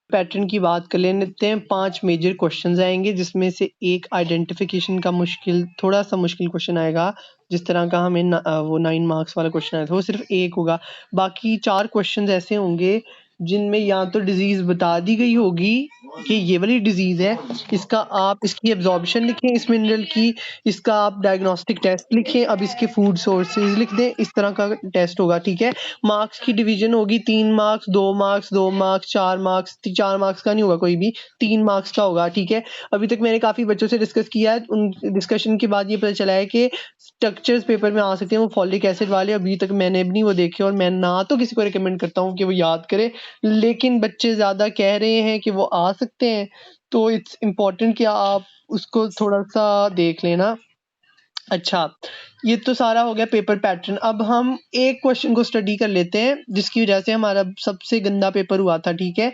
Pattern की बात कर लेते हैं। 5 मेजर क्वेश्चंस आएंगे जिसमें से एक आइडेंटिफिकेशन का थोड़ा सा मुश्किल क्वेश्चन आएगा। जिस तरह का हमें वो 9 मार्क्स वाला क्वेश्चन आया था वो सिर्फ एक होगा। बाकी 4 क्वेश्चंस ऐसे होंगे जिनमें या तो डिजीज बता दी गई होगी कि ये वाली डिजीज है, इसका आप इसकी एब्जॉर्प्शन लिखें इस मिनरल की, इसका आप डायग्नोस्टिक टेस्ट लिखें, अब इसके फूड सोर्सेज लिख दें। इस तरह का टेस्ट होगा, ठीक है। मार्क्स की डिवीजन होगी 3 marks, 2 marks, 2 marks, 4 marks. 4 marks का नहीं होगा कोई भी, 3 मार्क्स का होगा, ठीक है। अभी तक मैंने काफी बच्चों से डिस्कस किया है, उन डिस्कशन के बाद ये पता चला है कि स्ट्रक्चर्स पेपर में आ सकते हैं वो फॉलिक एसिड वाले। अभी तक मैंने भी नहीं वो देखे और मैं ना तो किसी को रिकमेंड करता हूँ कि वो याद करे, लेकिन बच्चे ज्यादा कह रहे हैं कि वो आ सकते हैं, तो इट्स इम्पोर्टेंट कि आप उसको थोड़ा सा देख लेना। अच्छा, ये तो सारा हो गया पेपर पैटर्न। अब हम एक क्वेश्चन को स्टडी कर लेते हैं जिसकी वजह से हमारा सबसे गंदा पेपर हुआ था, ठीक है।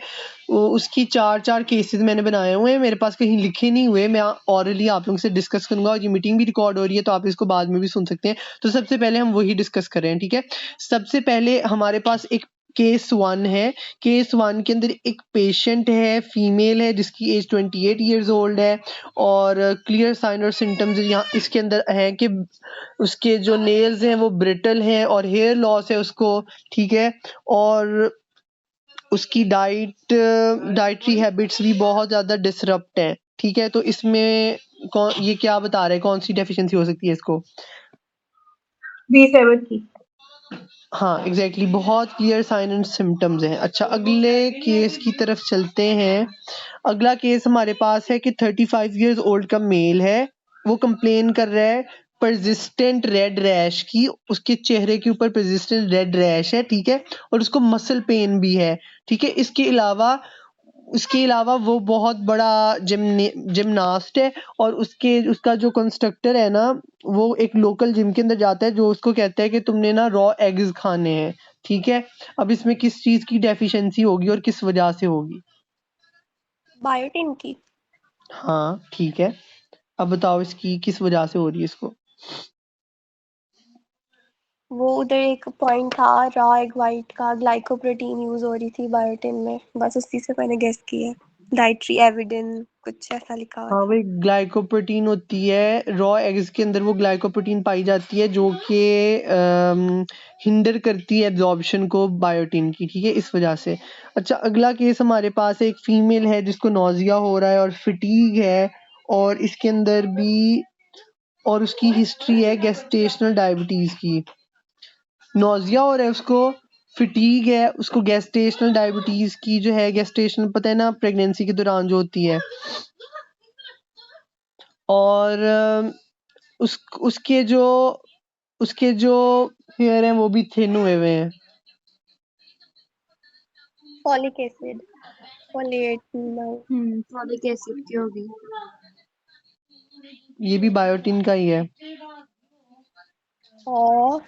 उसकी 4 केसेस मैंने बनाए हुए हैं, मेरे पास कहीं लिखे नहीं हुए, मैं ऑरली आप लोगों से डिस्कस करूंगा और ये मीटिंग भी रिकॉर्ड हो रही है तो आप इसको बाद में भी सुन सकते हैं। तो सबसे पहले हम वही डिस्कस कर रहे हैं, ठीक है। सबसे पहले हमारे पास एक केस 1 है। केस 1 के अंदर एक पेशेंट है, फीमेल है जिसकी एज 28 ईयर्स ओल्ड है और क्लियर साइन और सिम्टम्स यहाँ इसके अंदर हैं कि उसके जो नेल्स हैं वो ब्रिटल हैं और हेयर लॉस है उसको, ठीक है। और उसकी डाइटरी हैबिट्स भी बहुत ज्यादा डिसरप्ट हैं, ठीक है। तो इसमें ये क्या बता रहे हैं कौन सी डेफिशिएंसी हो सकती है इसको? B7 की। हाँ एग्जैक्टली, बहुत क्लियर साइन एंड सिम्टम्स हैं। अच्छा, अगले केस की तरफ चलते हैं। अगला केस हमारे पास है कि 35 इयर्स ओल्ड का मेल है, वो कंप्लेन कर रहा है परसिस्टेंट रेड रैश की, उसके चेहरे के ऊपर परसिस्टेंट रेड रैश है, ठीक है। और उसको मसल पेन भी है, ठीक है। उसके अलावा वो बहुत बड़ा जिमनास्ट है और उसका जो कंस्ट्रक्टर है ना वो एक लोकल जिम के अंदर जाता है जो उसको कहता है कि तुमने ना रॉ एग्स खाने हैं, ठीक है। अब इसमें किस चीज की डेफिशिएंसी होगी और किस वजह से होगी? बायोटिन की। हाँ ठीक है, अब बताओ इसकी किस वजह से हो रही है इसको? वो उधर एक पॉइंट था रॉ एग वाइट का, ग्लाइकोप्रोटीन यूज हो रही थी बायोटिन में, बस उसी से मैंने गेस किया। डाइटरी एविडेंस कुछ ऐसा लिखा हुआ हाँ था। वही ग्लाइकोप्रोटीन होती है, रॉ एग्स के अंदर वो ग्लाइकोप्रोटीन पाई जाती है जो कि हिंडर करती है एब्जॉर्प्शन को बायोटिन की, ठीक है, इस वजह से। अच्छा, अगला केस हमारे पास एक फीमेल है जिसको नोजिया हो रहा है और फिटीग है और इसके अंदर भी और उसकी हिस्ट्री है गेस्टेशनल डायबिटीज की। नोजिया हो रहा है उसको, फिटीग है उसको, गेस्टेशनल डायबिटीज की जो है, गेस्टेशनल पता है ना प्रेगनेंसी के दौरान जो होती है। और उसके जो हेयर हैं वो भी थिन हुए हुए हैं। Folic acid, folate. Folic acid की होगी। ये भी बायोटिन का ही है। और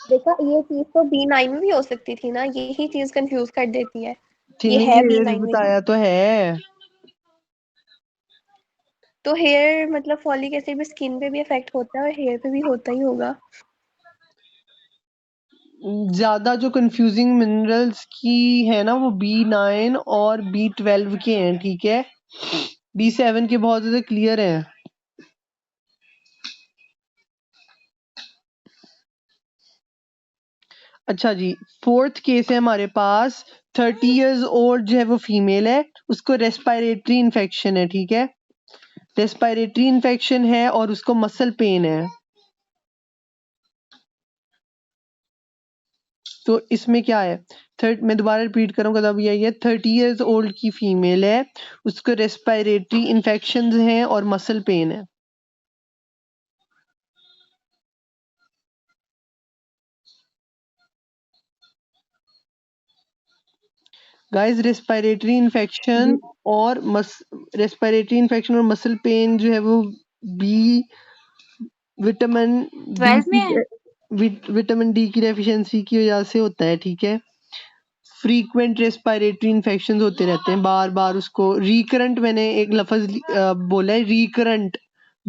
देखा, ये चीज तो B9 में भी हो सकती थी ना, यही चीज कंफ्यूज कर देती है। ये थिनिंग है हेयर B9 में ही। बताया तो है। तो हेयर मतलब फॉलिक एसिड भी स्किन पे भी इफेक्ट होता है और हेयर पे भी होता ही होगा। ज्यादा जो कंफ्यूजिंग मिनरल्स की है ना वो B9 और B12 के हैं, ठीक है। B7 के बहुत ज्यादा क्लियर हैं। अच्छा जी, फोर्थ केस है हमारे पास। 30 इयर्स ओल्ड जो है वो फीमेल है, उसको रेस्पिरेटरी इन्फेक्शन है, ठीक है। रेस्पिरेटरी इन्फेक्शन है और उसको मसल पेन है। तो इसमें क्या है? मैं दोबारा रिपीट करूंगा तब यही है। 30 इयर्स ओल्ड की फीमेल है, उसको रेस्पिरेटरी इन्फेक्शन हैं और मसल पेन है। गाइस, रेस्पिरेटरी इन्फेक्शन और मसल पेन जो है वो बी विटामिन डी 12 में है। विटामिन डी की डेफिशिएंसी की वजह से होता है, ठीक है। फ्रीक्वेंट रेस्पिरेटरी इन्फेक्शंस होते रहते हैं बार बार, उसको रिकरेंट, मैंने एक लफ्ज बोला है रिकरेंट,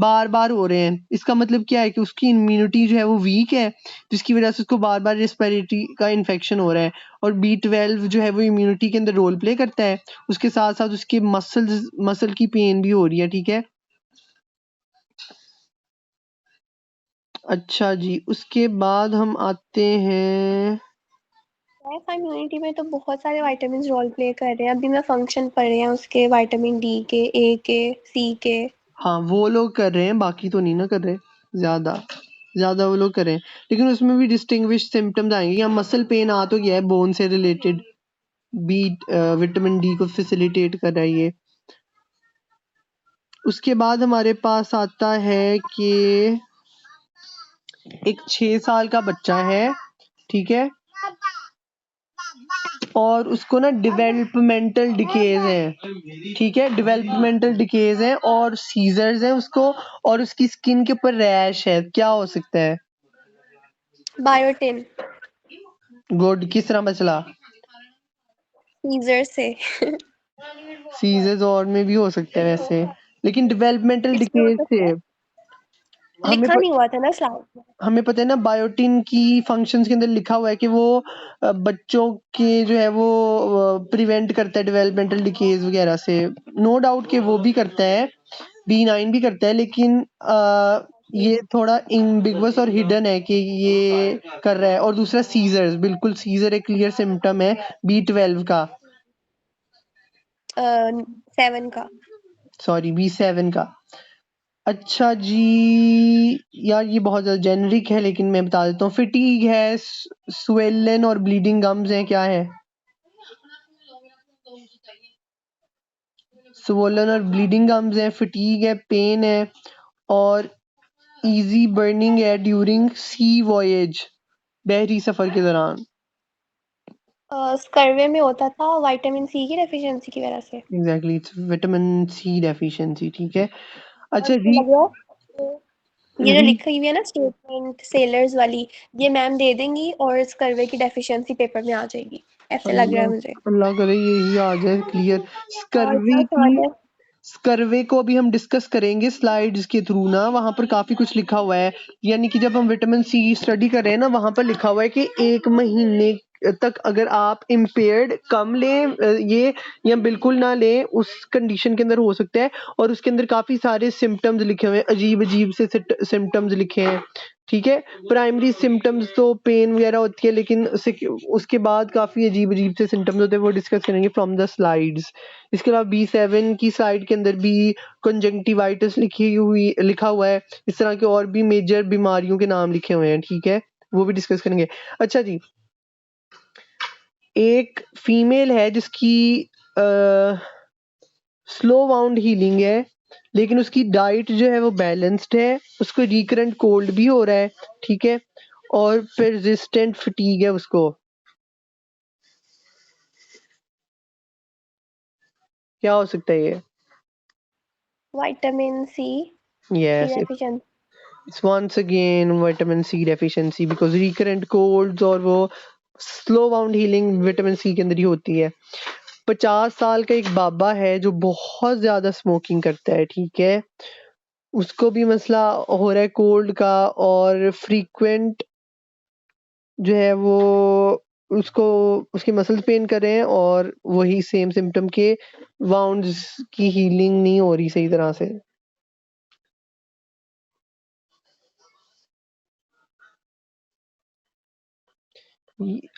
बार-बार हो रहे हैं, इसका मतलब क्या है कि उसकी इम्यूनिटी जो है वो वीक है, जिसकी वजह से उसको बार-बार रेस्पिरेटरी का इन्फेक्शन हो रहा है। और B12 जो है वो इम्यूनिटी के अंदर रोल प्ले करता है, उसके साथ-साथ उसके मसल की पेन भी हो रही है, ठीक है? अच्छा जी, उसके बाद हम आते हैं इम्यूनिटी में तो बहुत सारे विटामिन रोल प्ले कर रहे हैं। अभी मैं फंक्शन पढ़ रहे हैं उसके, विटामिन डी के, ए के, सी के। हाँ, वो लोग कर रहे हैं, बाकी तो नहीं ना कर रहे ज़्यादा वो लोग कर रहे हैं। लेकिन उसमें भी डिस्टिंग्विश सिम्पटम्स आएंगे। यहाँ मसल पेन आ तो गया है, बोन से रिलेटेड, बी विटामिन डी को फैसिलिटेट कर रहा है ये। उसके बाद हमारे पास आता है कि एक 6 साल का बच्चा है, ठीक है, और उसको ना डेवलपमेंटल डिकेज है, ठीक है, डेवलपमेंटल डिकेज है और सीजर्स है उसको, और उसकी स्किन के ऊपर रैश है। क्या हो सकता है? बायोटिन। गुड, किस तरह बचला? सीजर से। सीजर्स और में भी हो सकता है वैसे, लेकिन डेवलपमेंटल इसमें हो डिकेज सकता से है, लिखा नहीं हुआ था ना स्लाइड में। हमें पता है ना, बायोटिन की फंक्शंस के अंदर लिखा हुआ है कि वो बच्चों के जो है वो प्रिवेंट करता है डेवलपमेंटल डिकेज वगैरह से। नो डाउट कि वो भी करता है, B9 भी करता है, लेकिन ये थोड़ा इम्बिगुअस और हिडन है कि ये कर रहा है। और दूसरा सीजर्स, बिल्कुल सीजर एक क्लियर सिम्टम है B12 का, 7 का। सॉरी B7 का। अच्छा जी, यार ये बहुत ज़्यादा जेनरिक है, लेकिन मैं बता देता हूँ। फिटीग है, स्वेलन और ब्लीडिंग गम्स हैं, क्या है? स्वोलन और ब्लीडिंग गम्स हैं, फिटीग है, पेन है, और इजी बर्निंग है ड्यूरिंग सी वॉयज, बहरी सफर के दौरान। स्कर्वे में होता था विटामिन सी की डेफिशिएंसी की वजह से। Exactly, it's vitamin C deficiency, ठीक है। और अच्छा मुझे लग रहा है ये जो री लिखी हुई है ना स्टेटमेंट सेलर्स वाली, ये मैम दे देंगी और स्कर्वे की डेफिशिएंसी पेपर में आ जाएगी, ऐसे लग रहा है मुझे। अल्लाह अल्लाह करे यही आ जाए क्लियर। और स्कर्वी इतना की आसान है। स्कर्वे को अभी हम डिस्कस करेंगे स्लाइड्स के थ्रू ना, वहां पर काफी कुछ लिखा हुआ है। यानी कि जब हम विटामिन सी स्टडी कर रहे हैं ना, वहां पर लिखा हुआ है कि 1 महीने तक अगर आप इम्पेयर्ड कम लें ये, या बिल्कुल ना लें, उस कंडीशन के अंदर हो सकता है। और उसके अंदर काफी सारे सिम्टम्स लिखे हुए हैं, अजीब अजीब से सिम्टम्स लिखे हैं, ठीक है। प्राइमरी सिम्टम्स तो पेन वगैरह होती है, लेकिन उसके बाद काफी अजीब अजीब से सिम्टम्स होते हैं, वो डिस्कस करेंगे फ्रॉम द स्लाइड्स। इसके अलावा B7 की स्लाइड के अंदर भी कंजंक्टिवाइटिस लिखा हुआ है। इस तरह के और भी मेजर बीमारियों के नाम लिखे हुए हैं, ठीक है, वो भी डिस्कस करेंगे। अच्छा जी, एक फीमेल है जिसकी स्लो वाउंड हीलिंग है, लेकिन उसकी डाइट जो है वो बैलेंस्ड है, उसको रिकरेंट कोल्ड भी हो रहा है, ठीक है, और persistent फटीग है उसको। क्या हो सकता है ये? विटामिन सी की yes, deficiency. it's once again vitamin C deficiency because recurrent colds और वो slow bound healing vitamin C के अंदर ही होती है। 50 साल का एक बाबा है जो बहुत ज्यादा स्मोकिंग करता है, ठीक है, उसको भी मसला हो रहा है कोल्ड का, और फ्रीक्वेंट जो है वो उसको उसके मसल्स पेन कर रहे हैं, और वही सेम सिम्टम के वाउंड्स की हीलिंग नहीं हो रही सही तरह से।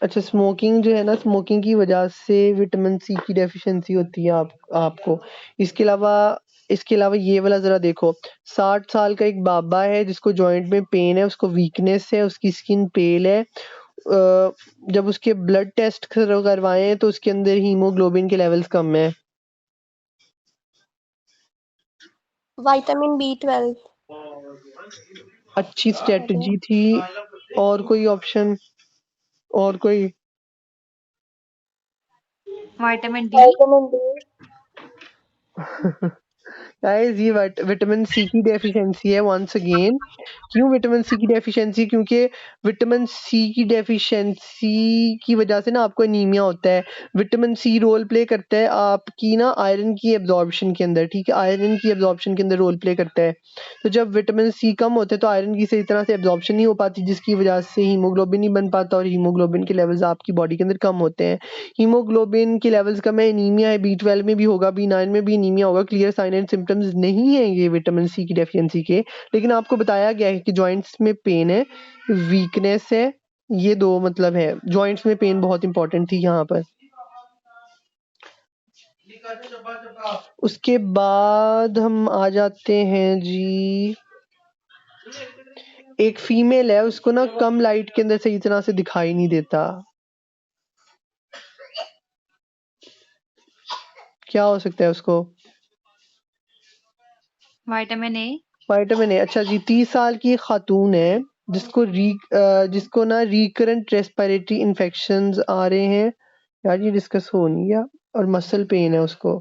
अच्छा, स्मोकिंग जो है ना, स्मोकिंग की वजह से विटामिन सी की डेफिशिएंसी होती है आपको। इसके अलावा ये वाला जरा देखो। 60 साल का एक बाबा है जिसको जॉइंट में पेन है, उसको वीकनेस है, उसकी स्किन पेल है। जब उसके ब्लड टेस्ट करवाए तो उसके अंदर हीमोग्लोबिन के लेवल्स कम है। Vitamin B12। अच्छी स्ट्रेटजी थी। और कोई ऑप्शन? और कोई? Vitamin D. Vitamin D. Guys ये विटामिन सी की डेफिशिएंसी है वंस अगेन। क्यों विटामिन सी की डेफिशिएंसी? क्योंकि विटामिन सी की डेफिशिएंसी की वजह से ना आपको एनीमिया होता है। विटामिन सी रोल प्ले करता है आपकी ना आयरन की एब्जॉर्प्शन के अंदर, ठीक है? आयरन की एब्जॉर्प्शन के अंदर रोल प्ले करता है। तो जब विटामिन सी कम होते हैं तो आयरन की सही तरह से एब्जॉर्प्शन नहीं हो पाती, जिसकी वजह से हीमोग्लोबिन नहीं बन पाता और हीमोग्लोबिन के लेवल्स आपकी बॉडी के अंदर कम होते हैं। हीमोग्लोबिन के लेवल्स कम है, एनीमिया है, बी12 में भी होगा, बी9 में भी एनीमिया होगा। क्लियर साइन एंड सिम्टम्स नहीं है ये विटामिन सी की डेफिशिएंसी के, लेकिन आपको बताया गया है कि जॉइंट्स में पेन है, वीकनेस है, ये 2 मतलब है। जॉइंट्स में पेन बहुत इंपॉर्टेंट थी यहाँ पर। उसके बाद हम आ जाते हैं जी, एक फीमेल है, उसको ना कम लाइट के अंदर सही तरह से दिखाई नहीं देता। क्या हो सकता है उसको? Vitamin A. Vitamin A. अच्छा जी, 30 साल की एक खातून है जिसको ना रिकरेंट रेस्पिरेटरी इन्फेक्शंस आ रहे हैं। यार ये डिस्कस हो नहीं गया। और मसल पेन है उसको।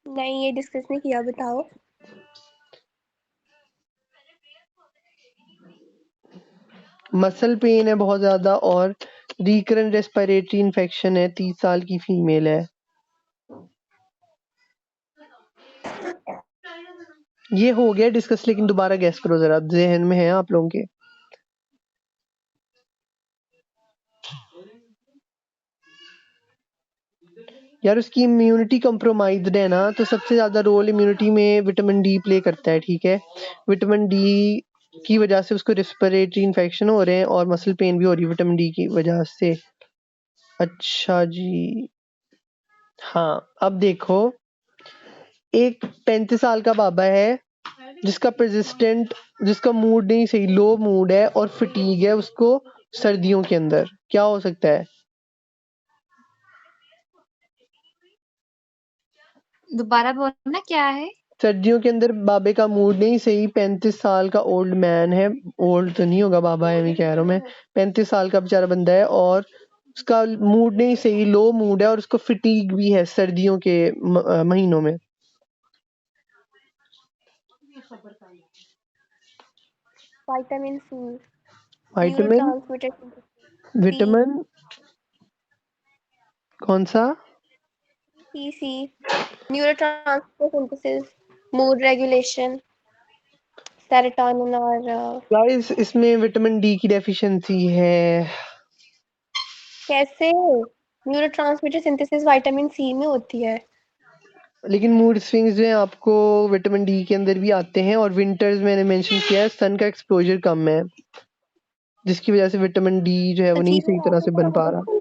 नहीं, ये डिस्कस नहीं किया, बताओ। मसल पेन है बहुत ज्यादा और रिकरेंट रेस्पिरेटरी इन्फेक्शन है, 30 साल की फीमेल है। ये हो गया डिस्कस, लेकिन दोबारा गैस करो जरा, जहन में है आप लोगों के? यार उसकी इम्यूनिटी कंप्रोमाइज्ड है ना, तो सबसे ज्यादा रोल इम्यूनिटी में विटामिन डी प्ले करता है, ठीक है? विटामिन डी की वजह से उसको रेस्पिरेटरी इन्फेक्शन हो रहे हैं और मसल पेन भी हो रही है विटामिन डी की वजह से। अच्छा जी, हाँ अब देखो, एक 35 साल का बाबा है जिसका मूड नहीं सही, लो मूड है और फटीग है उसको सर्दियों के अंदर। क्या हो सकता है? दोबारा बोलना क्या है? सर्दियों के अंदर बाबे का मूड नहीं सही, 35 साल का ओल्ड मैन है। ओल्ड तो नहीं होगा बाबा, है मैं कह रहा हूँ मैं, 35 साल का बेचारा बंदा है और उसका मूड नहीं सही, लो मूड है और उसको फटीग भी है सर्दियों के महीनों में। Vitamin C, vitamin neurotransmitter C. Vitamin कौन सा? C, neurotransmitter synthesis, mood regulation, serotonin और गाइस इसमें विटामिन डी की डेफिशिएंसी है। कैसे? न्यूरोट्रांसमीटर सिंथेसिस विटामिन सी में होती है। लेकिन मूड स्विंग्स जो है आपको विटामिन डी के अंदर भी आते हैं और विंटर्स मैंने मेंशन किया है, सन का एक्सपोजर कम है जिसकी वजह से विटामिन डी जो है वो नहीं जी, सही तरह से बन पा रहा।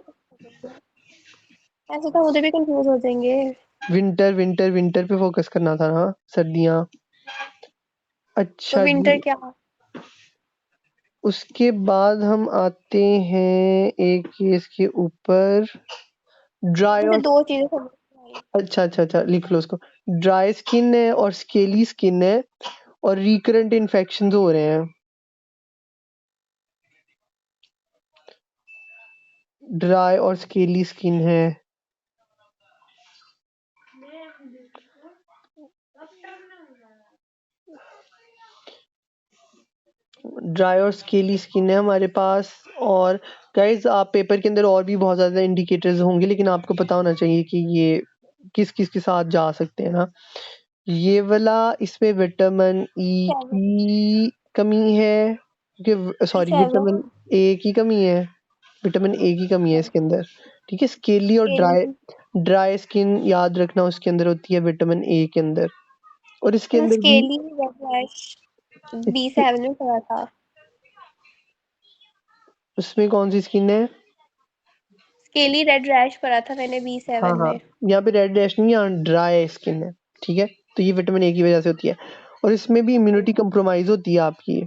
ऐसे तो उधर भी कंफ्यूज हो जाएंगे। विंटर विंटर विंटर पे फोकस करना था ना, सर्दियाँ। तो अच्छा विंटर जी, क्या? उसके बाद हम आते हैं एक केस के ऊपर, ड्राई मुझे और दो चीजें समझ नहीं आई। अच्छा लिख लो उसको। ड्राई स्किन है और स्केली स्किन है और रिकरेंट इन्फेक्शंस हो रहे हैं। ड्राई और स्केली स्किन है। ड्राई और स्केली स्किन है हमारे पास। और गाइज आप पेपर के अंदर और भी बहुत ज्यादा इंडिकेटर्स होंगे, लेकिन आपको पता होना चाहिए कि ये किस किस के साथ जा सकते हैं ना। ये वाला, इसमें विटामिन ई B7, की कमी है, सॉरी B7, विटामिन ए की कमी है। विटामिन ए की कमी है इसके अंदर, ठीक है? स्केली और ड्राई ड्राई स्किन याद रखना, उसके अंदर होती है विटामिन ए के अंदर। और इसके अंदर भी स्केली रेड रैश B7 में पड़ा था। उसमें कौन सी स्किन है? स्केली रेड रैश पड़ा था मैंने हाँ B7 हाँ, में। यहाँ पे रेड रैश नहीं, यहाँ ड्राई स्किन है, ठीक है? तो ये विटामिन ए की वजह से होती है और इसमें भी इम्यूनिटी कंप्रोमाइज होती है आपकी।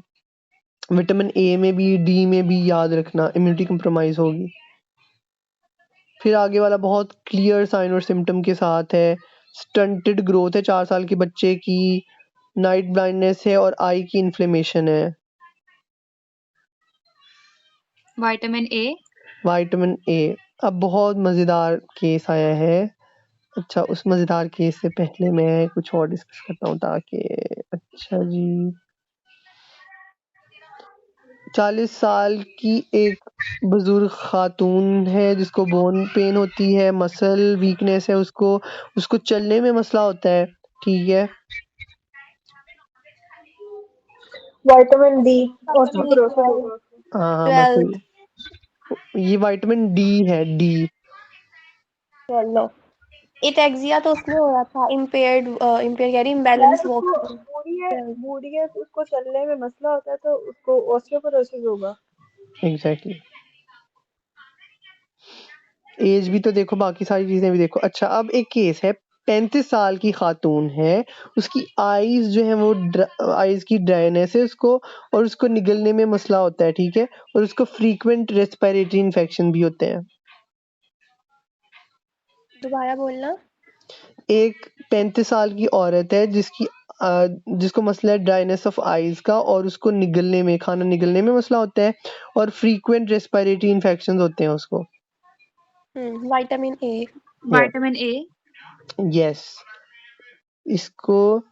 विटामिन ए में भी, डी में भी, याद रखना इम्यूनिटी कंप्रोमाइज होगी। फिर आगे वाला बहुत क्लियर साइन और सिम्टम के साथ है। स्टंटेड ग्रोथ है 4 साल के बच्चे की, नाइट ब्लाइंडनेस है और आई की इन्फ्लेमेशन है। Vitamin A. विटामिन ए अब बहुत मज़ेदार केस आया है। अच्छा, उस मज़ेदार केस से पहले मैं कुछ और डिस्कस करता हूँ ताकि अच्छा जी 40 साल की एक बुजुर्ग खातून है जिसको बोन पेन होती है, मसल वीकनेस है, उसको चलने में मसला होता है, ठीक है। विटामिन डी ऑस्टियोपोरोसिस होगा। हाँ बस 12th ये विटामिन डी है, डी। चलो एटेक्सिया तो उसमें हो रहा था, इम्पेयर कह रही इम्बैलेंस वॉकिंग। बूढ़ी है तो उसको चलने में मसला होता है तो उसको ऑस्टियोपोरोसिस होगा। एग्जैक्टली। एज भी तो देखो, बाकी सारी चीजें भी देखो। अच्छा, अब एक केस है, 35 साल की खातून है, उसकी आईज जो है वो आईज की ड्राइनेस है उसको, और उसको निगलने में मसला होता है, ठीक है, और उसको फ्रीक्वेंट रेस्पिरेटरी इन्फेक्शन भी होते हैं। दोबारा बोलना। एक 35 साल की औरत है जिसको मसला है ड्राइनेस ऑफ आईज का, और उसको खाना निगलने में मसला होता है, और फ्रीक्वेंट रेस्पिरेटरी इन्फेक्शन होते हैं उसको। Vitamin A. Vitamin A. Yes, इसको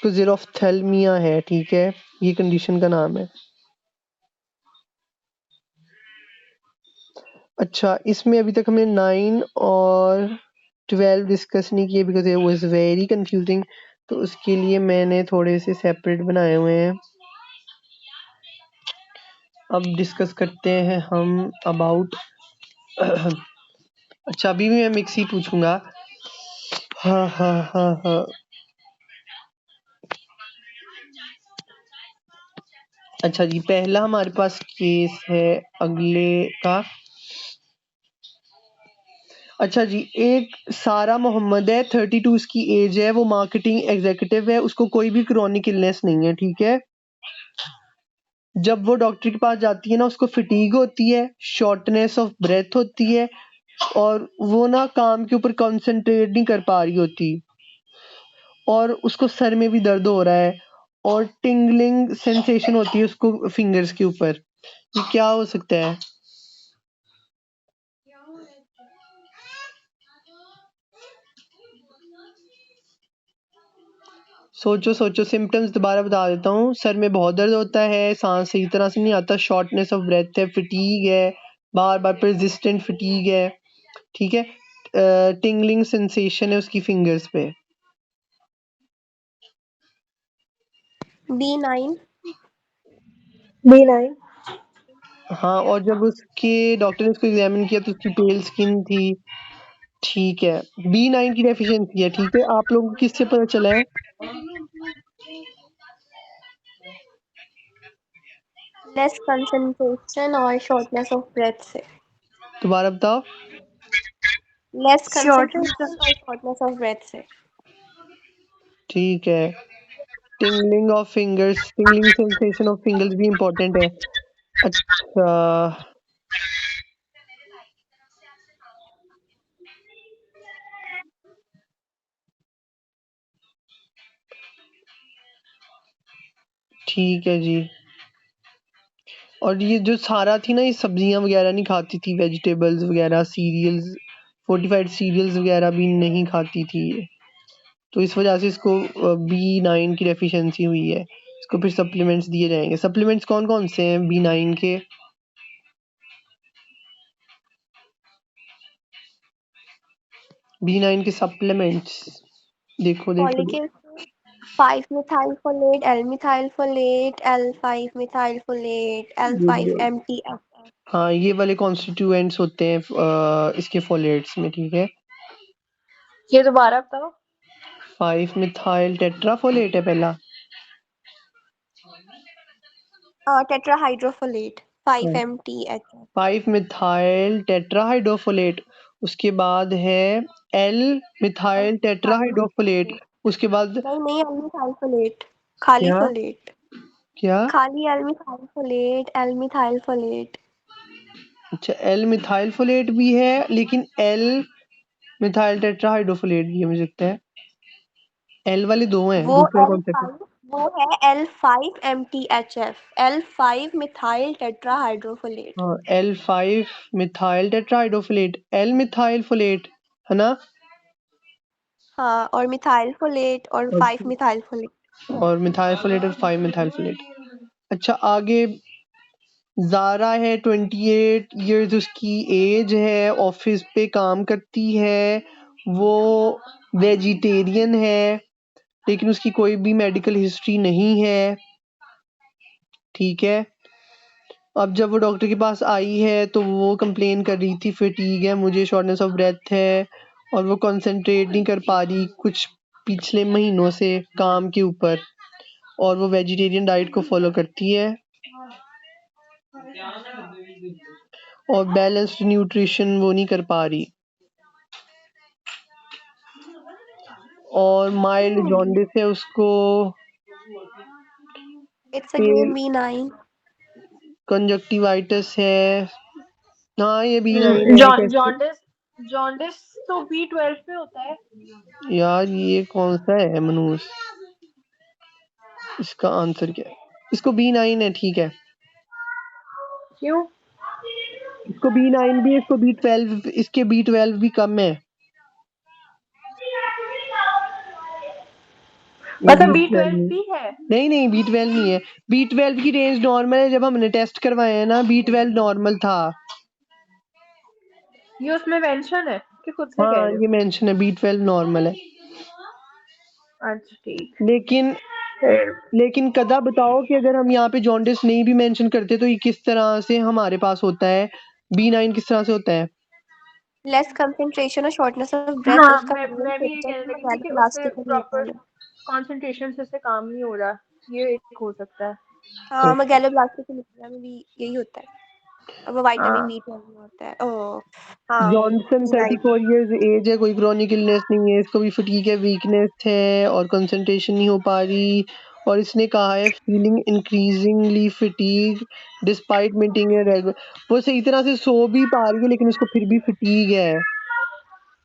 ज़ेरोफ्थेल्मिया है, ठीक है, ये कंडीशन का नाम है। अच्छा, इसमें अभी तक हमने 9 और 12 डिस्कस नहीं किए because it was very confusing, तो उसके लिए मैंने थोड़े से सेपरेट बनाए हुए हैं। अब डिस्कस करते हैं हम अबाउट अच्छा, अभी भी मैं मिक्स ही पूछूंगा। हाँ। अच्छा जी, पहला हमारे पास केस है अगले का। अच्छा जी, एक सारा मोहम्मद है, 32 उसकी एज है, वो मार्केटिंग एग्जीक्यूटिव है, उसको कोई भी क्रॉनिक इलनेस नहीं है, ठीक है। जब वो डॉक्टर के पास जाती है ना, उसको फटीग होती है, शॉर्टनेस ऑफ ब्रेथ होती है, और वो ना काम के ऊपर कंसंट्रेट नहीं कर पा रही होती, और उसको सर में भी दर्द हो रहा है, और टिंगलिंग सेंसेशन होती है उसको फिंगर्स के ऊपर। ये क्या हो सकता है? सोचो, सिम्टम्स दोबारा बता देता हूँ। सर में बहुत दर्द होता है, सांस सही तरह से नहीं आता, शॉर्टनेस ऑफ ब्रेथ है, फटीग है, बार बार परसिस्टेंट फटीग है, ठीक है, टिंगलिंग सेंसेशन है उसकी फिंगर्स पे। B9। हाँ, और जब उसके डॉक्टर ने उसको एग्जामिन किया तो उसकी पेल स्किन थी, ठीक है। B9 की डेफिशिएंसी है, ठीक है। आप लोगों को किससे पता चला है? लेस कंसंट्रेशन और शॉर्टनेस ऑफ ब्रेथ से। दोबारा बताओ। लेस शॉर्टनेस कंसंट्रेशन और शॉर्टनेस ऑफ ब्रेथ से। ठीक है। Tingling of fingers, tingling sensation of fingers भी इम्पोर्टेंट है। अच्छा, ठीक है जी। और ये जो सारा थी ना, ये सब्जियां वगैरह नहीं खाती थी, वेजिटेबल्स वगैरह, सीरियल्स, फोर्टिफाइड सीरियल्स वगैरह भी नहीं खाती थी ये, तो इस वजह से इसको B9 की डेफिशिएंसी हुई है। इसको फिर सप्लीमेंट्स दिए जाएंगे। सप्लीमेंट्स कौन कौन से हैं B9 के? B9 के सप्लीमेंट्स देखो। Folic acid, 5-methyl-folate, L-methyl-folate, L5-methyl-folate, L5-MTFF। हाँ, ये वाले कॉन्स्टिट्यूएंट्स होते हैं इसके फोलेट्स में, ठीक है। ये दोबारा बताओ। 5-methyl टेट्राफोलेट है पहला। Tetrahydrofolate 5-MTHF। 5-methyl टेट्राहाइड्रोफोलेट, उसके बाद है L-methyl टेट्राहाइड्रोफोलेट, उसके बाद नहीं L-methyl-folate, खाली क्या फोलेट, क्या? खाली L-methyl-folate। अच्छा, L-methyl फोलेट भी है, लेकिन L-methyl टेट्राहाइड्रोफोलेट भी है, मुझे लगता है। L वाले दो हैं, वो दूसरा कौन सा है? वो है L5-MTHF, L5 मिथाइल टेट्राहाइड्रोफोलेट। हाँ, L5 methyl tetrahydrofolate, L methyl folate है ना, हाँ, और मिथाइल फोलेट और 5 मिथाइल फोलेट। और मिथाइल फोलेट और 5 मिथाइल फोलेट। अच्छा आगे, ज़ारा है, 28 इयर्स उसकी एज है, ऑफिस पे काम करती है, वो वेजिटेरियन है, लेकिन उसकी कोई भी मेडिकल हिस्ट्री नहीं है, ठीक है। अब जब वो डॉक्टर के पास आई है तो वो कंप्लेन कर रही थी फटीग है मुझे, शॉर्टनेस ऑफ ब्रेथ है, और वो कंसंट्रेट नहीं कर पा रही कुछ पिछले महीनों से काम के ऊपर, और वो वेजिटेरियन डाइट को फॉलो करती है और बैलेंस्ड न्यूट्रिशन वो नहीं कर पा रही, और माइल्ड जॉन्डिस है उसको, इट्स अगेन B9। कंजक्टिवाइटिस है। हाँ ये B9 है कैसे जॉन्डिस जॉन्डिस तो B12 पे होता है। यार, ये कौन सा है मनूस, इसका आंसर क्या है? इसको B9 है, ठीक है, क्यों? इसको B9 भी, इसको B12, इसके B12 भी कम है, ये मतलब B12 B12 नहीं, भी है? नहीं B12 नहीं है, B12 की रेंज नॉर्मल है, जब हमने टेस्ट करवाए हैं ना B12 नॉर्मल था। ये उसमें मेंशन है कि खुद से कह हाँ रहे ये मेंशन है, B12 नॉर्मल है, हो? अच्छा ठीक। लेकिन लेकिन कदा बताओ कि अगर हम यहाँ पे जॉन्डिस नहीं भी मेंशन करते तो ये किस तरह से हमारे पास होता है, B9 किस तरह से होता है? लेस कंसंट्रेशन और शॉर्टनेस ऑफ ब्रेथ, हाँ उसका मैं भी ये कहने लगी थी कि उससे मैगेलोब्लास्टिक प्रॉपर एनीमिया। कंसंट्रेशन से काम नहीं हो रहा, ये एक हो सकता है। हाँ, मैगेलोब्लास्टिक एनीमिया में भी यही होता है, अब वो विटामिन हाँ B12 में होता है। ओह हाँ, जॉनसन B9। 34 इयर्स एज है, कोई क्रॉनिक इलनेस नहीं है, इसको भी फटीग है, वीकनेस है और कंसंट्रेशन नहीं हो पा रही, और इसने कहा है feeling increasingly fatigue despite meeting regular, वो सही तरह से सो भी पा रही है लेकिन उसको फिर भी फटीग है।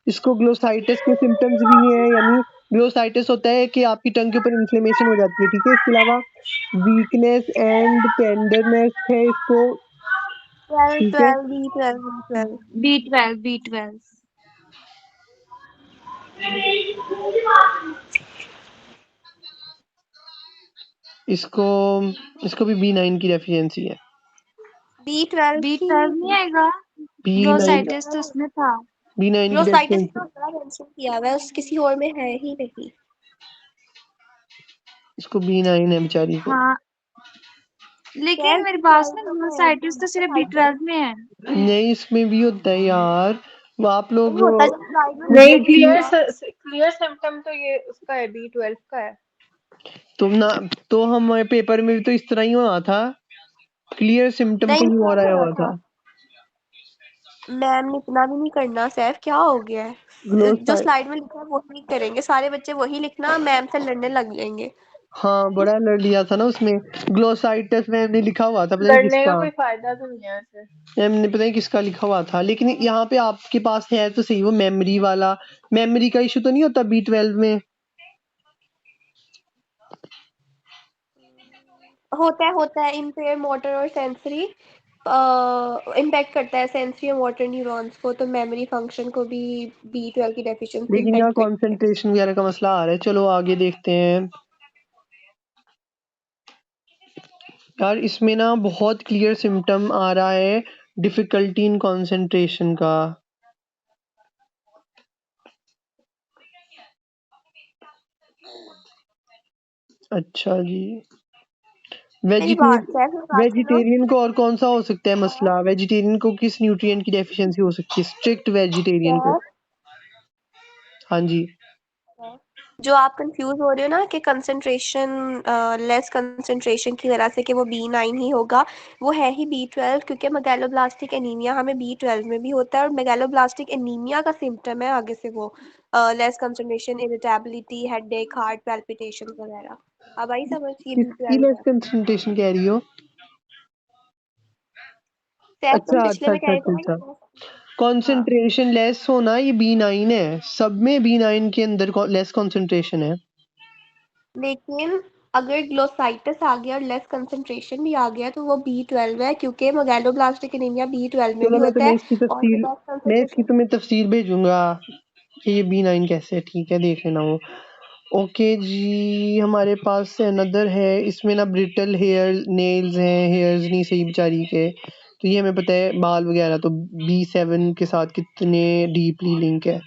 इसको ग्लोसाइटिस के सिम्टम्स भी हैं, यानी ग्लोसाइटिस होता है कि आपकी टंग के ऊपर इन्फ्लेमेशन हो जाती है, ठीक है। इसके अलावा वीकनेस एंड टेंडरनेस है इसको, 12 ठीक है। 12 B12 B12। B12 इसको इसको भी B9 की डेफिशिएंसी है, B12 की B12 नहीं आएगा, B9 ग्लोसाइटिस तो उसमें था। B9 की ग्लोसाइटिस डेफिशिएंसी, तो बड़ा मेंशन किया हुआ है, उस किसी और में है ही नहीं। इसको B9 है बेचारी को। हाँ, लेकिन मेरी बात B12 सुनो, तो है ग्लोसाइटिस तो सिर्फ ग्लोसाइटिस। B12 में है। नहीं इसमें भी होता है यार, वो आप नहीं लोग होता, जब स्लाइड में नहीं, लिखा होगा। क्लियर सिम्टम तो ये उसका है, B12 का है। तुम ना, तो हमारे पेपर में भी तो इस तरह ही हुआ था, क्लियर सिम्टम नहीं कहीं और आया हुआ हुआ था, था। मैम ने इतना भी नहीं करना। सैफ क्या हो गया है, जो ग्लोसाइट, स्लाइड में लिखा है वही करेंगे सारे बच्चे, वही लिखना, मैम से लड़ने लग जाएंगे। हाँ बड़ा लड़ लिया था ना उसमें, ग्लोसाइटिस में हमने लिखा हुआ था, पता नहीं लड़ने का किसका, कोई फायदा तो नहीं है ऐसे। हमने पता नहीं किसका लिखा हुआ था, लेकिन यहाँ पे आपके पास है तो सही, वो मेमोरी वाला, मेमोरी का इशू तो नहीं होता B12 में? होता है इम्पेयर मोटर और सेंसरी, इम्पैक्ट करता है सेंसरी और मोटर न्यूरॉन्स को, तो मेमोरी फंक्शन को भी B12 की डेफिशिएंसी लेकिन यहाँ इम्पैक्ट करती है। कंसंट्रेशन वगैरह का मसला आ रहा है, चलो आगे देखते हैं। यार इसमें ना बहुत क्लियर सिम्टम आ रहा है डिफिकल्टी इन कंसंट्रेशन का। अच्छा जी, मेरी बात सैफ, मेरी बात सुनो। वेजिटेरियन को और कौन सा हो सकता है मसला, वेजिटेरियन को किस न्यूट्रिएंट की डेफिशिएंसी हो सकती है, स्ट्रिक्ट वेजिटेरियन को? सैफ, हाँ जी, जो आप कंफ्यूज हो रहे हो ना कि कंसंट्रेशन, लेस कंसंट्रेशन की वजह से कि वो B9 ही होगा, वो है ही B12, क्योंकि मेगैलोब्लास्टिक एनीमिया हमें B12 में भी होता है, और मेगैलोब्लास्टिक एनीमिया का सिम्टम है आगे से वो less concentration, irritability, headache, heart palpitation वगैरह। अब आई समझ, ये किसकी B12 लेस है। कंसंट्रेशन कह रही हो? सैफ, तुम अच्छा पिछले अच्छा में कह अच्छा रहे अच्छा थे अच्छा, ना कि- हाँ, कंसंट्रेशन लेस होना ये B9 है, सब में B9 के अंदर लेस कंसंट्रेशन है। लेकिन अगर ग्लोसाइटिस आ गया और लेस कंसंट्रेशन भी आ गया तो वो B12 है, क्योंकि मेगालोब्लास्टिक एनीमिया B12 में भी चलो होता है और मैं लेस इसकी कंसंट्रेशन। तुम्हें तफसीर भेजूंगा कि ये B9 कैसे है, ठीक है, देख लेना वो। ओके जी, हमारे पास अनदर है, इसमें ना ब्रिटल हेयर नेल्स हैं, हेयर्स नहीं सही बेचारी के, तो ये हमें पता है बाल वगैरह, तो B7 के साथ कितने डीपली लिंक है।